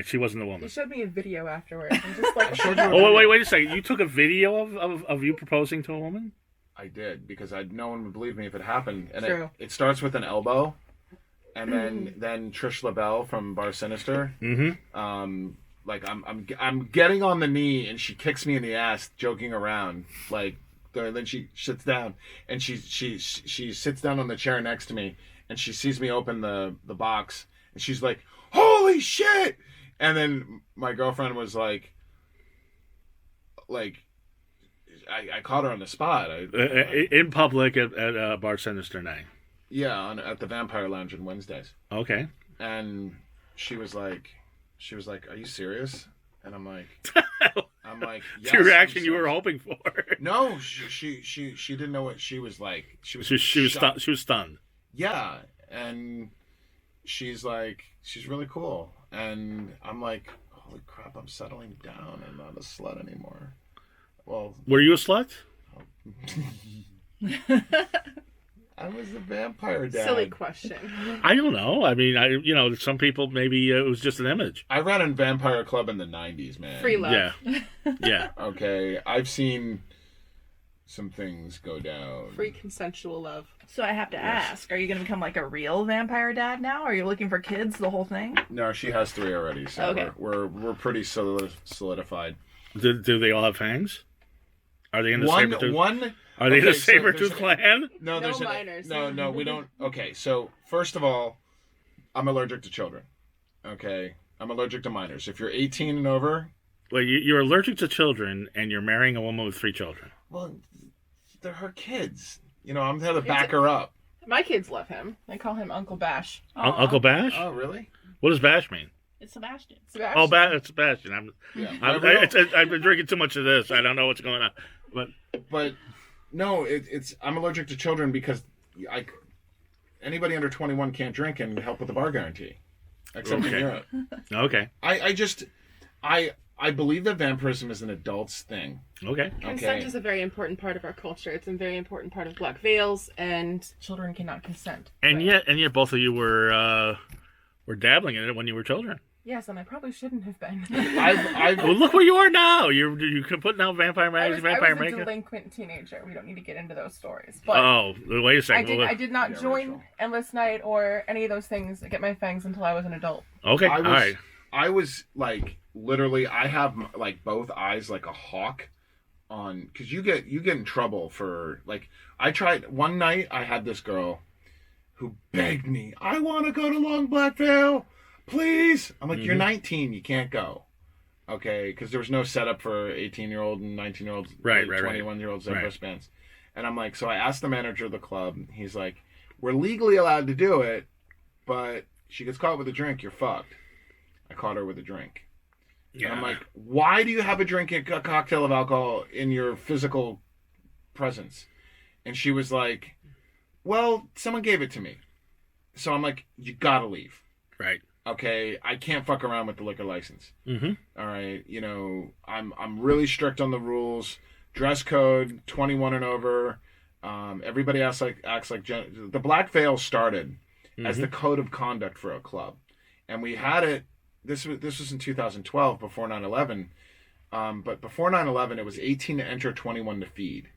She wasn't the You woman. showed me a video afterwards. I'm just like, I showed you a Oh, video. wait a second. You took a video of you proposing to a woman? I did because no one would believe me if it happened. And True. it starts with an elbow, and then Trish LaBelle from Bar Sinister. Mm-hmm. Like I'm getting on the knee, and she kicks me in the ass, joking around. Like then she sits down, and she sits down on the chair next to me, and she sees me open the box, and she's like, "Holy shit!" And then my girlfriend was like. I caught her on the spot. In public at Bar Sinister Night. Yeah, at the Vampire Lounge on Wednesdays. Okay. And she was like, "Are you serious?" And I'm like, yes, Your reaction I'm you were serious." hoping for. No, she didn't know what she was like. She was She was stunned. Yeah, and she's like, she's really cool, and I'm like, holy crap, I'm settling down. I'm not a slut anymore. Well, Were you a slut? I was a vampire dad. Silly question. I don't know. I mean, some people maybe it was just an image. I ran a Vampire Club in the 90s, man. Free love. Yeah. Yeah. Okay, I've seen some things go down. Free consensual love. So I have to ask, are you going to become like a real vampire dad now? Are you looking for kids, the whole thing? No, she has 3 already, so Okay. we're pretty solidified. Do they all have fangs? Are they in the One Sabertooth? Are they in the so Sabertooth there's- Clan? No, there's minors. No, we don't. Okay, so first of all, I'm allergic to children. Okay, I'm allergic to minors. If you're 18 and over, Well, you're allergic to children, and you're marrying a woman with 3 children. well, they're her kids. I'm there to back her up. My kids love him. They call him Uncle Bash. Uncle Bash? Oh, really? What does Bash mean? It's Sebastian. Sebastian. Oh, it's Sebastian. Yeah. I've been drinking too much of this. I don't know what's going on. But no, it's I'm allergic to children because anybody under 21 can't drink and help with the bar guarantee, except in Okay. Europe. Okay. I believe that vampirism is an adult's thing. Okay. Consent is a very important part of our culture. It's a very important part of black veils, and children cannot consent. And yet both of you were dabbling in it when you were children. Yes, and I probably shouldn't have been. Well, look where you are now. You can put now Vampire I Magazine, was Vampire a Makeup. delinquent teenager. We don't need to get into those stories. But Oh, wait a second. I did not Yeah, join Rachel. Endless Night or any of those things to get my fangs until I was an adult. Okay. All right. I was like literally. I have like both eyes like a hawk on because you get in trouble for like. I tried one night. I had this girl who begged me. I want to go to Long Black Veil, please. I'm like, you're 19. You can't go. Okay, because there was no setup for 18-year-old and 19-year-olds, Right. 21-year-olds Right. wristbands. And I'm like, so I asked the manager of the club. He's like, we're legally allowed to do it, but she gets caught with a drink, you're fucked. I caught her with a drink. Yeah. And I'm like, why do you have a cocktail of alcohol in your physical presence? And she was like, well, someone gave it to me. So I'm like, you gotta leave. Right. Okay, I can't fuck around with the liquor license. Mm-hmm. All right, I'm really strict on the rules. Dress code, 21 and over. Everybody acts like the Black Veil started as the code of conduct for a club, and we had it. This was in 2012, before 9/11. But before 9/11, it was 18 to enter, 21 to feed.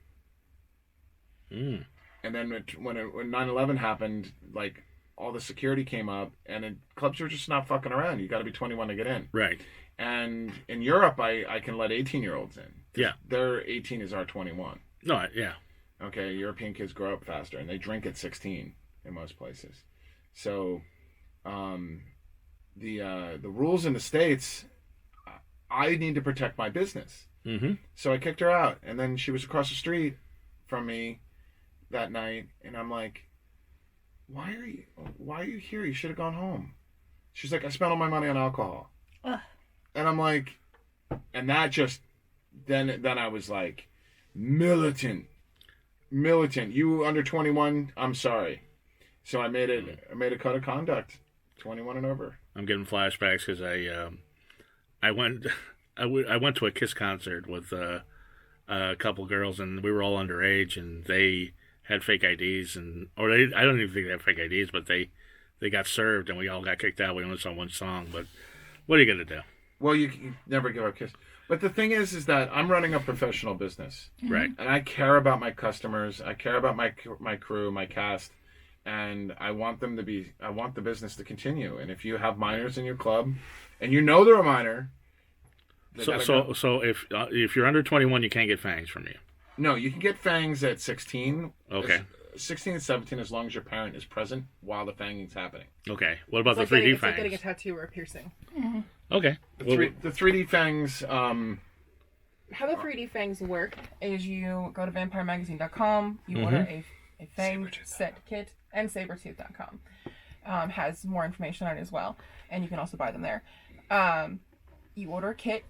Mm. And then when 9/11 happened, like all the security came up, and clubs were just not fucking around. You got to be 21 to get in. Right. And in Europe, I can let 18-year-olds in. Yeah. Their 18 is our 21. No. Yeah. Okay, European kids grow up faster, and they drink at 16 in most places. So, the rules in the States, I need to protect my business. Mm-hmm. So I kicked her out, and then she was across the street from me that night, and I'm like, why are you here? You should have gone home. She's like, I spent all my money on alcohol. Ugh. And I'm like, and that just, then I was like, militant. You under 21, I'm sorry. So I made a code of conduct, 21 and over. I'm getting flashbacks because I went to a Kiss concert with a couple girls, and we were all underage, and they had fake IDs, I don't even think they had fake IDs, but they got served, and we all got kicked out. We only saw one song, but what are you gonna do? Well, you never give up Kiss. But the thing is that I'm running a professional business, Right. and I care about my customers. I care about my crew, my cast, and I want the business to continue. And if you have minors in your club, and you know they're a minor, So if you're under 21, you can't get fangs from you. No, you can get fangs at 16. Okay. 16 and 17, as long as your parent is present while the fanging's happening. Okay. What about It's the 3D like fangs? getting a tattoo or a piercing. Okay. The 3D fangs. How the 3D fangs work is you go to vampiremagazine.com, you order a fang set kit, and Sabertooth.com has more information on it as well, and you can also buy them there. You order a kit,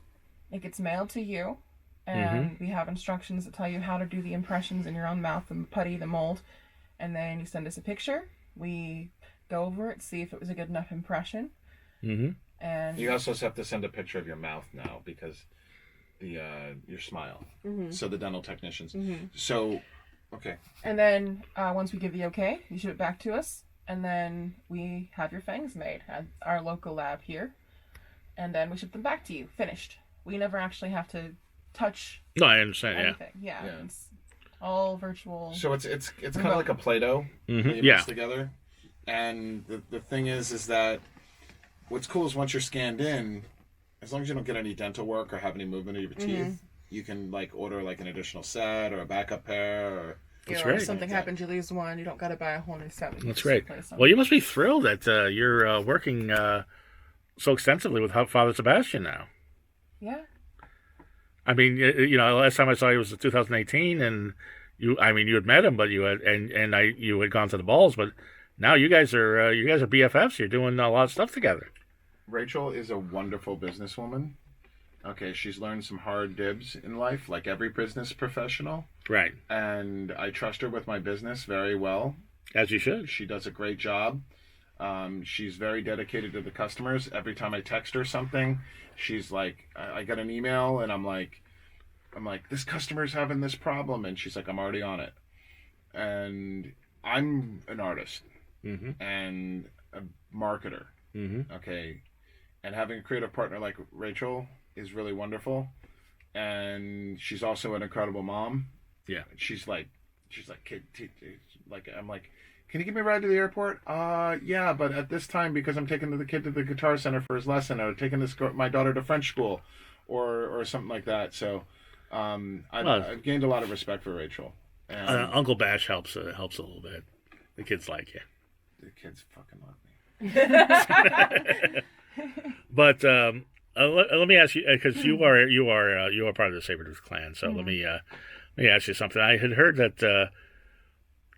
it gets mailed to you, and we have instructions that tell you how to do the impressions in your own mouth, the putty, the mold, and then you send us a picture. We go over it, see if it was a good enough impression. And You also have to send a picture of your mouth now because your smile. So the dental technicians. So Okay. And then once we give the okay, you ship it back to us. And then we have your fangs made at our local lab here. And then we ship them back to you, finished. We never actually have to touch No, I understand. anything. Yeah. It's all virtual. So it's kind of like a Play-Doh that you mix together. And the thing is that what's cool is once you're scanned in, as long as you don't get any dental work or have any movement of your teeth, you can like order like an additional set or a backup pair or That's great. If something happens, you lose one. You don't got to buy a whole new set. That's great. Well, you must be thrilled that you're working so extensively with Father Sebastiaan now. Yeah. I mean, you know, last time I saw you was in 2018, and you had met him, but you had you had gone to the balls, but now you guys are BFFs. You're doing a lot of stuff together. Rachel is a wonderful businesswoman. Okay, she's learned some hard dibs in life, like every business professional. Right. And I trust her with my business very well. As you should. She does a great job. She's very dedicated to the customers. Every time I text her something, she's like, I get an email and I'm like, this customer's having this problem. And she's like, I'm already on it. And I'm an artist and a marketer. Okay. And having a creative partner like Rachel is really wonderful. And she's also an incredible mom. Yeah. She's like, kid, I'm like, can you give me a ride to the airport? Yeah, but at this time, because I'm taking the kid to the guitar center for his lesson, or taking my daughter to French school, or something like that. So, I've gained a lot of respect for Rachel. And Uncle Bash helps a little bit. The kids like you. The kids fucking love me. But let me ask you, because you are part of the Sabertooth Clan. So let me ask you something. I had heard that.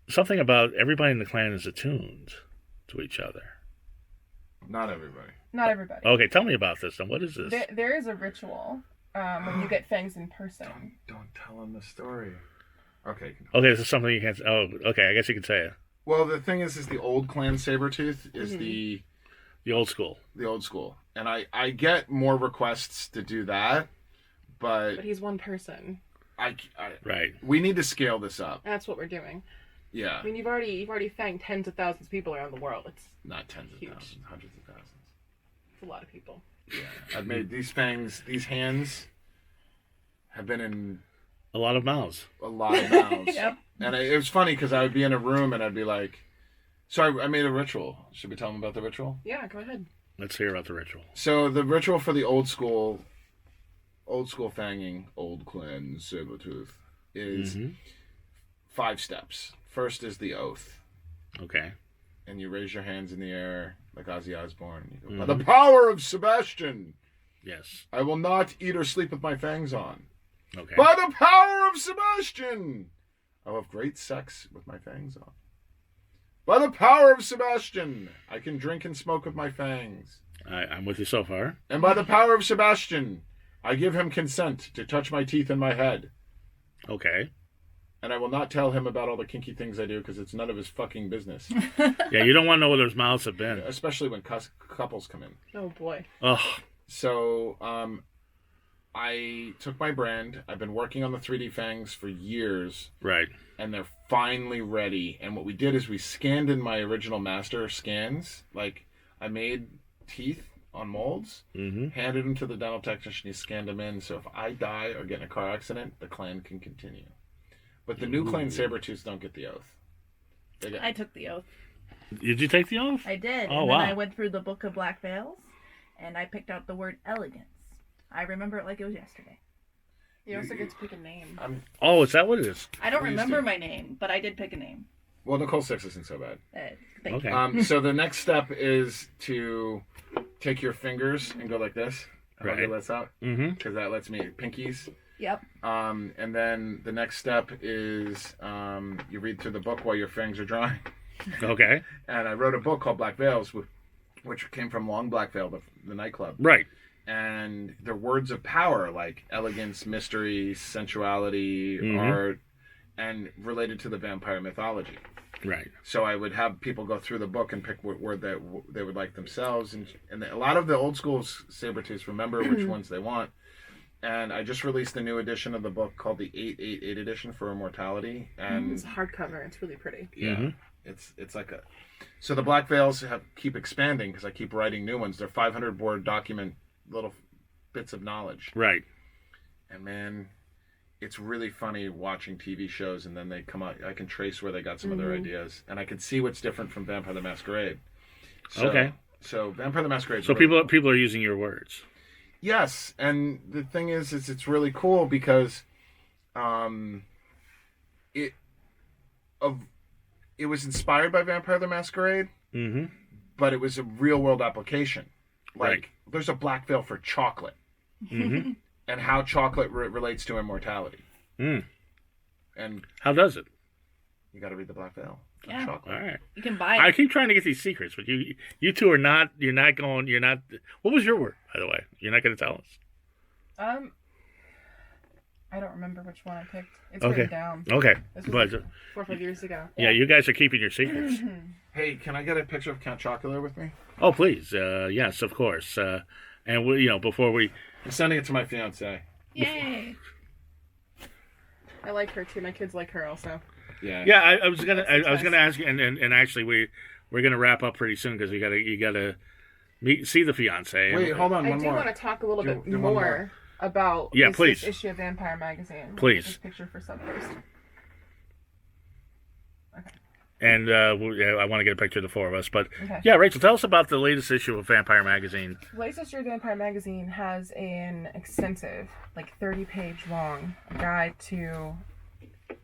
Something about everybody in the clan is attuned to each other. Not everybody. Not everybody. Okay, tell me about this then. What is this? There is a ritual when you get fangs in person. Don't tell him the story. Okay. Okay, this is something you can't... Oh, okay, I guess you can say it. Well, the thing is the old clan Sabertooth is the old school. The old school. And I get more requests to do that, but he's one person. Right. We need to scale this up. That's what we're doing. Yeah. I mean, you've already fanged tens of thousands of people around the world. It's not tens of thousands, hundreds of thousands. It's a lot of people. Yeah. I've made these fangs, these hands have been in a lot of mouths. A lot of mouths. Yep. And it was funny because I would be in a room and I'd be like, so I made a ritual. Should we tell them about the ritual? Yeah, go ahead. Let's hear about the ritual. So the ritual for the old school fanging, old clan Sabertooth is 5 steps. First is the oath. Okay. And you raise your hands in the air like Ozzy Osbourne. You go, by the power of Sebastian. Yes. I will not eat or sleep with my fangs on. Okay. By the power of Sebastian. I will have great sex with my fangs on. By the power of Sebastian. I can drink and smoke with my fangs. I'm with you so far. And by the power of Sebastian, I give him consent to touch my teeth and my head. Okay. And I will not tell him about all the kinky things I do because it's none of his fucking business. Yeah, you don't want to know where those mouths have been. Especially when couples come in. Oh, boy. Ugh. So, I took my brand. I've been working on the 3D fangs for years. Right. And they're finally ready. And what we did is we scanned in my original master scans. Like, I made teeth on molds, handed them to the dental technician. He scanned them in. So if I die or get in a car accident, the clan can continue. But the new clan Sabertooths don't get the oath. I took the oath. Did you take the oath? I did. Oh, and wow. then I went through the Book of Black Veils, and I picked out the word elegance. I remember it like it was yesterday. You also get to pick a name. Oh, is that what it is? I don't remember my name, but I did pick a name. Well, Nicole 6 isn't so bad. Thank Okay. So the next step is to take your fingers and go like this. Right. I'll this out. Because that lets me pinkies. Yep. And then the next step is you read through the book while your fangs are drying. Okay. And I wrote a book called Black Veils, which came from Long Black Veil, the nightclub. Right. And they're words of power like elegance, mystery, sensuality, art, and related to the vampire mythology. Right. So I would have people go through the book and pick what word that they would like themselves. And a lot of the old school Sabertooths remember which ones they want. And I just released a new edition of the book called the 888 edition for Immortality. And It's a hardcover. It's really pretty. yeah, it's like a. So the black veils keep expanding because I keep writing new ones. They're 500 word document little bits of knowledge. Right. And man, it's really funny watching TV shows and then they come out. I can trace where they got some of their ideas, and I can see what's different from Vampire the Masquerade. So, Okay. So Vampire the Masquerade. So people are using your words. Yes, and the thing is it's really cool because, it was inspired by Vampire the Masquerade, but it was a real world application. Like Right. there's a black veil for chocolate, and how chocolate relates to immortality. And How does it? you got to read the black veil. on Yeah. chocolate. All right. You can buy I it. keep trying to get these secrets, but you two are not. You're not going. You're not. What was your word, by the way? You're not going to tell us. I don't remember which one I picked. It's Okay. written down. Okay, This was but 4 or 5 years ago. yeah, you guys are keeping your secrets. Hey, can I get a picture of Count Chocula with me? Oh, please. Yes, of course. And we, before we. I'm sending it to my fiance. Yay. I like her too. My kids like her also. Yeah. Yeah, I was gonna. That's I was gonna nice. ask you, and actually we're gonna wrap up pretty soon because you gotta see the fiance. Wait, hold on. I One do more. want to talk a little Do- bit do one more more. about Yeah, this please. issue of Vampire Magazine. Please. This picture for some first. And I want to get a picture of the four of us. But Okay. yeah, Rachel, tell us about the latest issue of Vampire Magazine. The latest issue of Vampire Magazine has an extensive, 30-page long guide to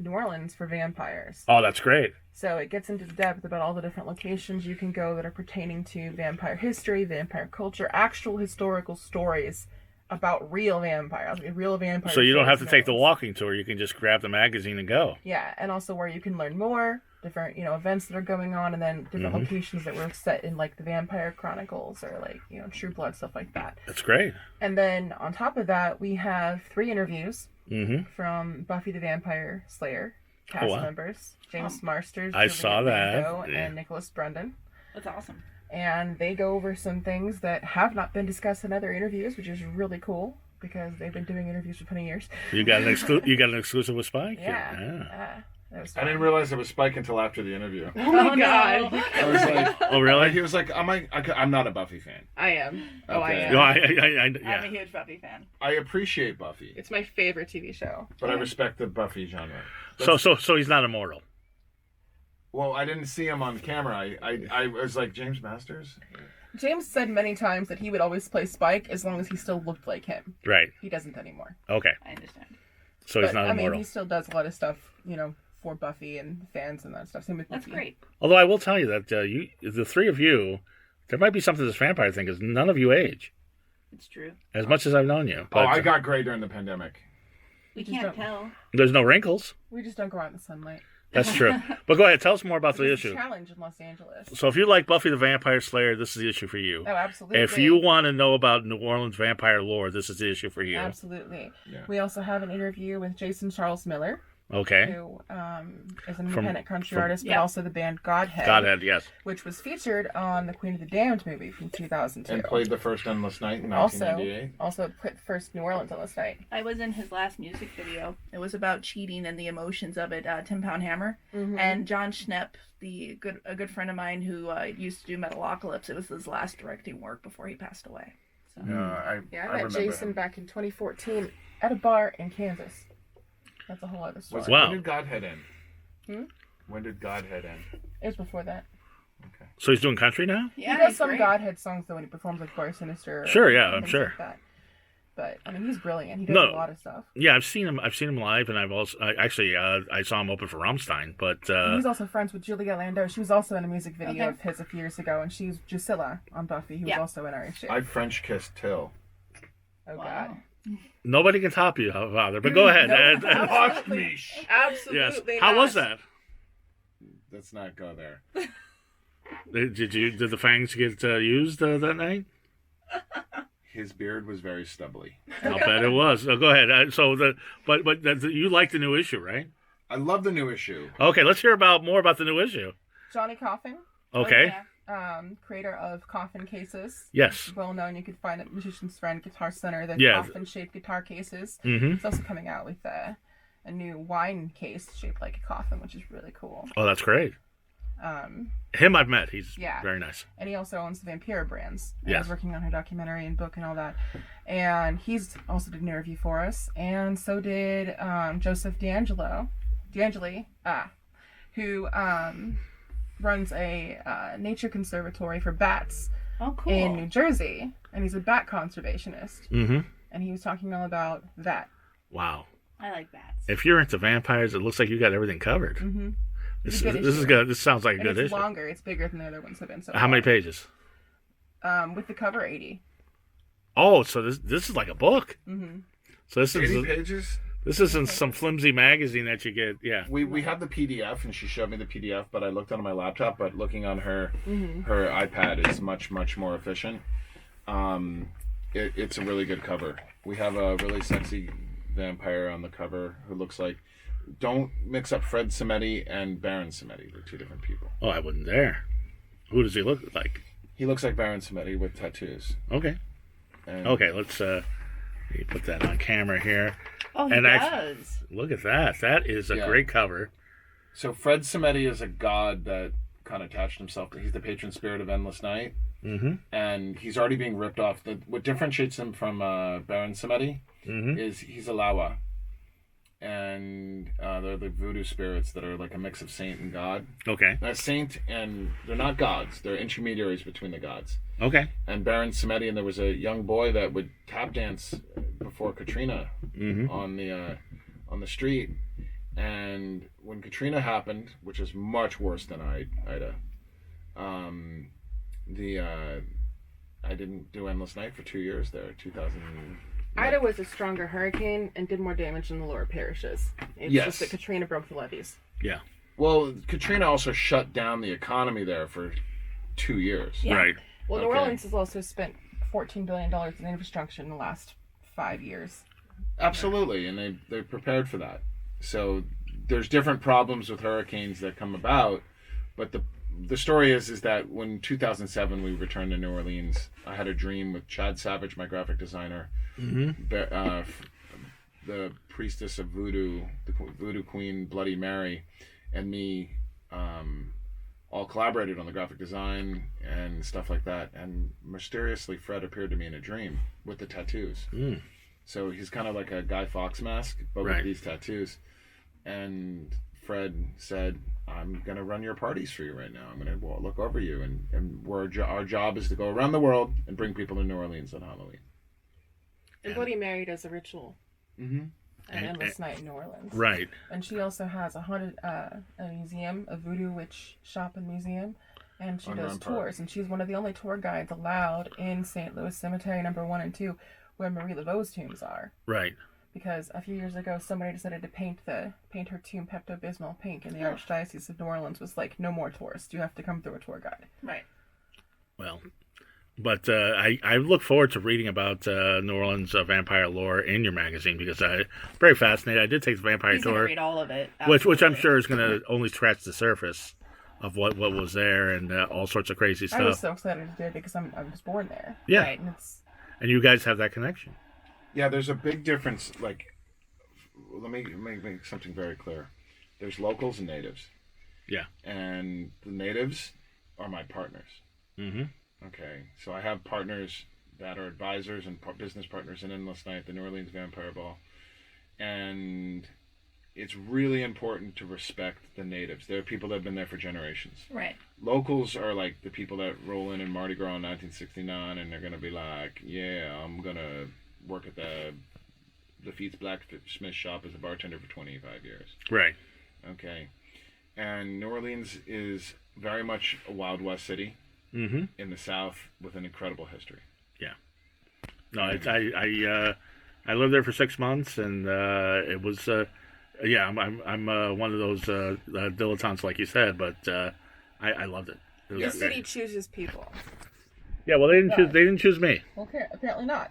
New Orleans for vampires. Oh, that's great. So it gets into depth about all the different locations you can go that are pertaining to vampire history, vampire culture, actual historical stories about real vampires, real vampires. So you don't have to take the walk. walking tour. You can just grab the magazine and go. Yeah, and also where you can learn more, different, events that are going on, and then different locations that were set in, the Vampire Chronicles or, True Blood, stuff like that. That's great. And then on top of that, we have 3 interviews Mm-hmm. from Buffy the Vampire Slayer cast Oh, wow. members, James Marsters, I Juliet saw that, Lando, yeah. and Nicholas Brendan. That's awesome. And they go over some things that have not been discussed in other interviews, which is really cool because they've been doing interviews for 20 years. You got an exclusive with Spike. Yeah. Yeah. That was I fun. didn't realize it was Spike until after the interview. Oh my Oh, god. no. I was like, Oh, really? he was like, I'm not a Buffy fan. I am. Oh, I Okay. am. No, I'm a yeah. huge Buffy fan. I appreciate Buffy, It's my favorite TV show. but I respect the Buffy genre. So he's not immortal. Well, I didn't see him on camera. I was like, James Masters? James said many times that he would always play Spike as long as he still looked like him. Right. He doesn't anymore. Okay. I understand. So he's But, not immortal. he still does a lot of stuff, for Buffy and fans and that stuff. Same with That's Buffy. great. Although I will tell you that the three of you, there might be something to this vampire thing because none of you age It's true. as much as I've known you. But I got gray during the pandemic. We just can't don't- tell. there's no wrinkles. We just don't go out in the sunlight. That's true. But go ahead, tell us more about the It's a issue. challenge in Los Angeles. So if you like Buffy the Vampire Slayer, this is the issue for you. Oh, absolutely. If you want to know about New Orleans vampire lore, this is the issue for you. Absolutely. Yeah. We also have an interview with Jason Charles Miller, Okay. who is an independent country artist, but Yeah. also the band Godhead, Godhead, yes. which was featured on the Queen of the Damned movie from 2002. And played the first Endless Night in also, 1998. also put the first New Orleans on this night. I was in his last music video. It was about cheating and the emotions of it. 10 Pound Hammer. Mm-hmm. And John Schnepp, a good friend of mine who used to do Metalocalypse. It was his last directing work before he passed away. So I Yeah, I met remember Jason him. back in 2014 at a bar in Kansas. That's a whole other story. Wow. When did Godhead end? Hmm? When did Godhead end? It was before that. So he's doing country now? yeah, he does he's some great. Godhead songs though when he performs like Bar Sinister. Sure, yeah, and I'm things sure. like that. But he's brilliant. He does No. a lot of stuff. Yeah, I've seen him. I've seen him live, and I've also I saw him open for Rammstein. But He's also friends with Juliet Lando. She was also in a music video Okay. of his a few years ago, and she's Drusilla on Buffy, who was Yeah. also in our issue. I French kissed Till. Oh Wow. God. nobody can top you, Father. But go ahead. No, Watch me. Yes. Absolutely. How not. was that? Let's not go there. Did the fangs get used that night? His beard was very stubbly. I'll bet it was. Go ahead. But you like the new issue, right? I love the new issue. Okay, let's hear more about the new issue. Johnny Coffin? Okay. creator of coffin cases. Yes. Well known. You could find at Musician's Friend Guitar Center the Yeah. coffin-shaped guitar cases. Mm-hmm. He's also coming out with a new wine case shaped like a coffin, which is really cool. Oh, that's great. Him I've met. He's very nice. And he also owns the Vampyre brands. And Yes. he's working on her documentary and book and all that. And he's also did an interview for us. And so did Joseph D'Angeli, who runs a nature conservatory for bats in New Jersey. And he's a bat conservationist. Mm-hmm. And he was talking all about that. Wow. I like bats. If you're into vampires, it looks like you got everything covered. Mm-hmm. This is good. This sounds like a And good it's issue. longer. It's bigger than the other ones have been so How far. many pages? With the cover, 80. Oh, so this is like a book. Mm-hmm. So this 80 is pages. this isn't some flimsy magazine that you get. Yeah. We have the PDF, and she showed me the PDF, but I looked on my laptop. But looking on her her iPad is much more efficient. It's a really good cover. We have a really sexy vampire on the cover who looks like. Don't mix up Fred Sebastiaan and Baron Sebastiaan. They're two different people. Oh, I wouldn't dare. Who does he look like? He looks like Baron Sebastiaan with tattoos. Okay. And Okay, let's put that on camera here. Oh, he And does. Look at that. That is a great cover. So Fred Sebastiaan is a god that kind of attached himself to. He's the patron spirit of Endless Night. Mm-hmm. And he's already being ripped off. What differentiates him from Baron Sebastiaan is he's a Lawa. And they're the voodoo spirits that are like a mix of saint and god. Okay. A saint, and they're not gods. They're intermediaries between the gods. Okay. And Baron Sebastiaan, there was a young boy that would tap dance before Katrina on the street. And when Katrina happened, which is much worse than Ida, I didn't do Endless Night for 2 years there, 2000. Ida was a stronger hurricane and did more damage than the lower parishes. It's just that Katrina broke the levees. Yeah. Well, Katrina also shut down the economy there for 2 years. Yeah. Right. Well, New Orleans has also spent $14 billion in infrastructure in the last 5 years. Absolutely, and they're prepared for that. So there's different problems with hurricanes that come about, but the story is that when 2007 we returned to New Orleans, I had a dream with Chad Savage, my graphic designer, the priestess of voodoo, the voodoo queen Bloody Mary, and me all collaborated on the graphic design and stuff like that. And mysteriously, Fred appeared to me in a dream with the tattoos. Mm. So he's kind of like a Guy Fawkes mask, but with these tattoos. And Fred said, I'm going to run your parties for you right now. I'm going to look over you. And our job is to go around the world and bring people to New Orleans on Halloween. And Bloody Mary does a ritual. Mm-hmm. An Endless Night in New Orleans. Right. And she also has a museum, a voodoo witch shop and museum. And she does tours. And she's one of the only tour guides allowed in St. Louis Cemetery No. 1 and 2, where Marie Laveau's tombs are. Right. Because a few years ago, somebody decided to paint her tomb Pepto-Bismol pink, and the Archdiocese of New Orleans was like, no more tourists. You have to come through a tour guide. Right. Well, but I look forward to reading about New Orleans vampire lore in your magazine because I'm very fascinated. I did take the vampire He's tour, gonna read all of it, which I'm sure is going to only scratch the surface of what was there and all sorts of crazy stuff. I was so excited to do it because I was born there. Yeah. Right, and you guys have that connection. Yeah, there's a big difference. Like, let me make something very clear. There's locals and natives. Yeah. And the natives are my partners. Mm-hmm. Okay, so I have partners that are advisors and business partners in Endless Night, the New Orleans Vampire Ball. And it's really important to respect the natives. They're people that have been there for generations. Right. Locals are like the people that roll in Mardi Gras in 1969 and they're going to be like, yeah, I'm going to work at the Feet's Blacksmith shop as a bartender for 25 years. Right. Okay. And New Orleans is very much a Wild West city in the South with an incredible history. Yeah. No, I lived there for 6 months, and it was I'm one of those dilettantes, like you said, but I loved it. The city chooses people. Yeah, well, they didn't choose me. Okay, apparently not.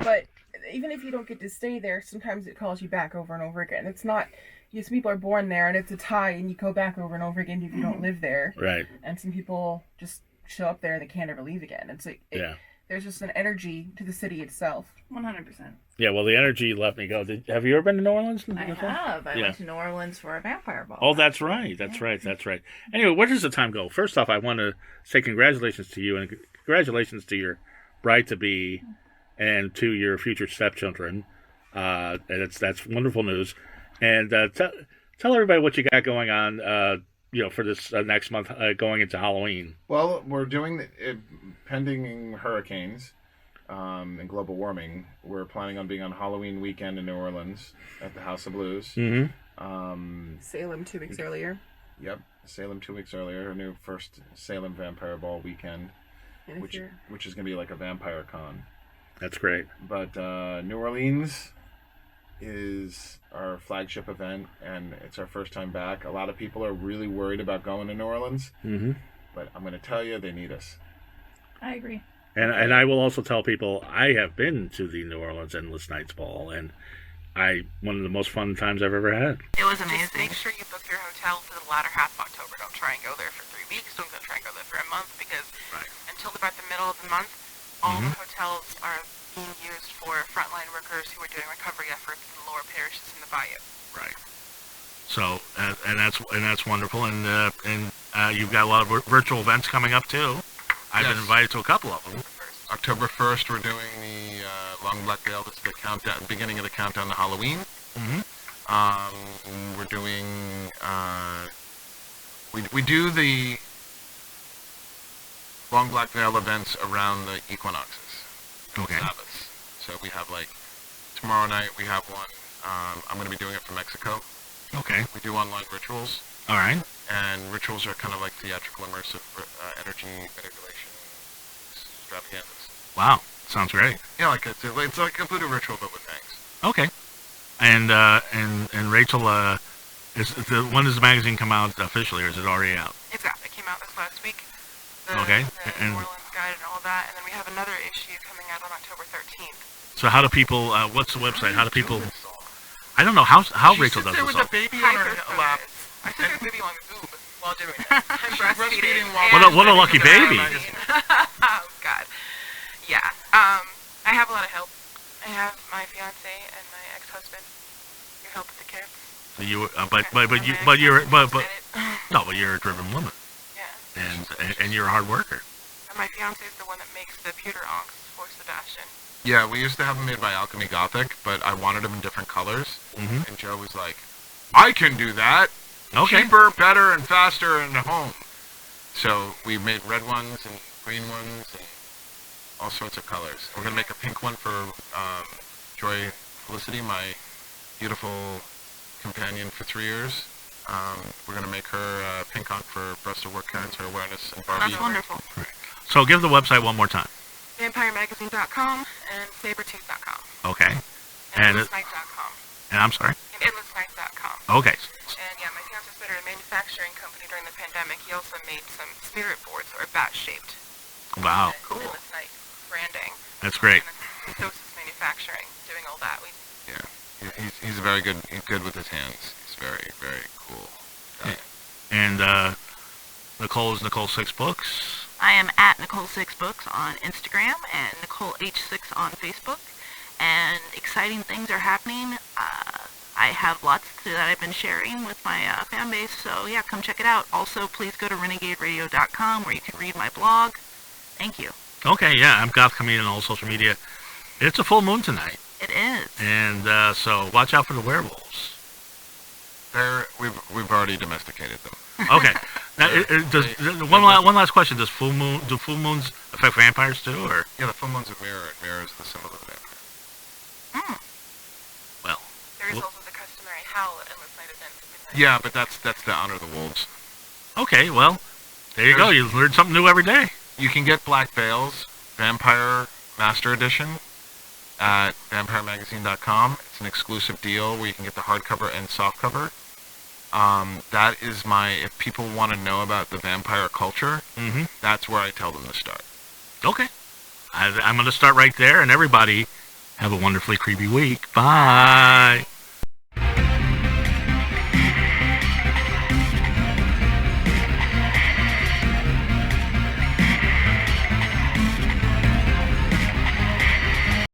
But even if you don't get to stay there, sometimes it calls you back over and over again. It's not. Some people are born there, and it's a tie, and you go back over and over again if you don't live there. Right. And some people just show up there and they can't ever leave again. And so there's just an energy to the city itself. 100%. Yeah, well, the energy let me go. Have you ever been to New Orleans? I have. I went to New Orleans for a vampire ball. Oh, that's right. That's right. Anyway, where does the time go? First off, I want to say congratulations to you and congratulations to your bride-to-be and to your future stepchildren. And that's wonderful news. And tell everybody what you got going on, for this next month going into Halloween. Well, we're doing pending hurricanes and global warming. We're planning on being on Halloween weekend in New Orleans at the House of Blues. Mm-hmm. Salem 2 weeks earlier. Yep, Salem 2 weeks earlier. Our new first Salem Vampire Ball weekend, which is going to be like a vampire con. That's great. But New Orleans is our flagship event, and it's our first time back. A lot of people are really worried about going to New Orleans, but I'm going to tell you, they need us. I agree. And I will also tell people I have been to the New Orleans Endless Nights Ball, and one of the most fun times I've ever had. It was amazing. Just make sure you book your hotel for the latter half of October. Don't try and go there for 3 weeks. Don't try and go there for a month, because until about the middle of the month, all the hotels are being used for frontline workers who are doing recovery efforts in the lower parishes in the bayou. Right. So, and that's wonderful, and you've got a lot of virtual events coming up too. I've been invited to a couple of them. October 1st, we're doing the Long Black Veil. This is the countdown, beginning of the countdown to Halloween. We're doing we do the Long Black Veil events around the equinoxes. Okay. Sabbaths. So we have tomorrow night we have one. I'm going to be doing it from Mexico. Okay. We do online rituals. All right. And rituals are kind of like theatrical, immersive energy manipulation extravaganzas. Wow, sounds great. Yeah, it's like a voodoo ritual, but with fangs. Okay. And Rachel, when does the magazine come out officially, or is it already out? It came out this last week. The And New Orleans guide and all that, and then we have another issue coming out on October 13th. So how do people? What's the website? How do people? I don't know how Rachel does this. With a baby on her lap. I took a baby on Zoom while doing it. I'm breastfeeding. What a lucky baby! Oh God. Yeah. I have a lot of help. I have my fiance and my ex-husband who help with the kids. But you're a driven woman. Yeah. And you're a hard worker. And my fiance is the one that makes the pewter onks for Sebastiaan. Yeah, we used to have them made by Alchemy Gothic, but I wanted them in different colors. And Joe was like, I can do that. Okay. Cheaper, better, and faster, and home. So we made red ones and green ones and all sorts of colors. We're going to make a pink one for Joy Felicity, my beautiful companion for 3 years. We're going to make her pink onk for Breast of Work Cancer Awareness and Barbie. That's wonderful. Right. So give the website one more time. VampireMagazine.com and Sabertooth.com. Okay. And EndlessNight.com. And I'm sorry? And EndlessNight.com. Okay. And yeah, my fiance started a manufacturing company during the pandemic. He also made some spirit boards that are bat-shaped. Wow. Cool. Endless Night branding. That's great. And Ketosis Manufacturing, doing all that. Yeah. He's very good with his hands. He's very, very cool guy. And Nicole is Nicole 6 Books. I am at Nicole 6 Books on Instagram and Nicole H6 on Facebook. And exciting things are happening. I have lots that I've been sharing with my fan base, so yeah, come check it out. Also, please go to renegaderadio.com where you can read my blog. Thank you. Okay, yeah, I'm Goth Comedian on all social media. It's a full moon tonight. It is. And so watch out for the werewolves. We've already domesticated them. Okay. Now, one last question: do full moons affect vampires too, or? Yeah, the full moon's a mirror. It mirrors the symbol of the vampire. Well. There is also the customary howl at Endless Night events. Yeah, but that's to honor the wolves. Okay, well, there you go. You learn something new every day. You can get Black Veils, Vampire Master Edition, at vampiremagazine.com. It's an exclusive deal where you can get the hardcover and softcover. That is if people want to know about the vampire culture, that's where I tell them to start. Okay. I'm going to start right there, and everybody have a wonderfully creepy week. Bye.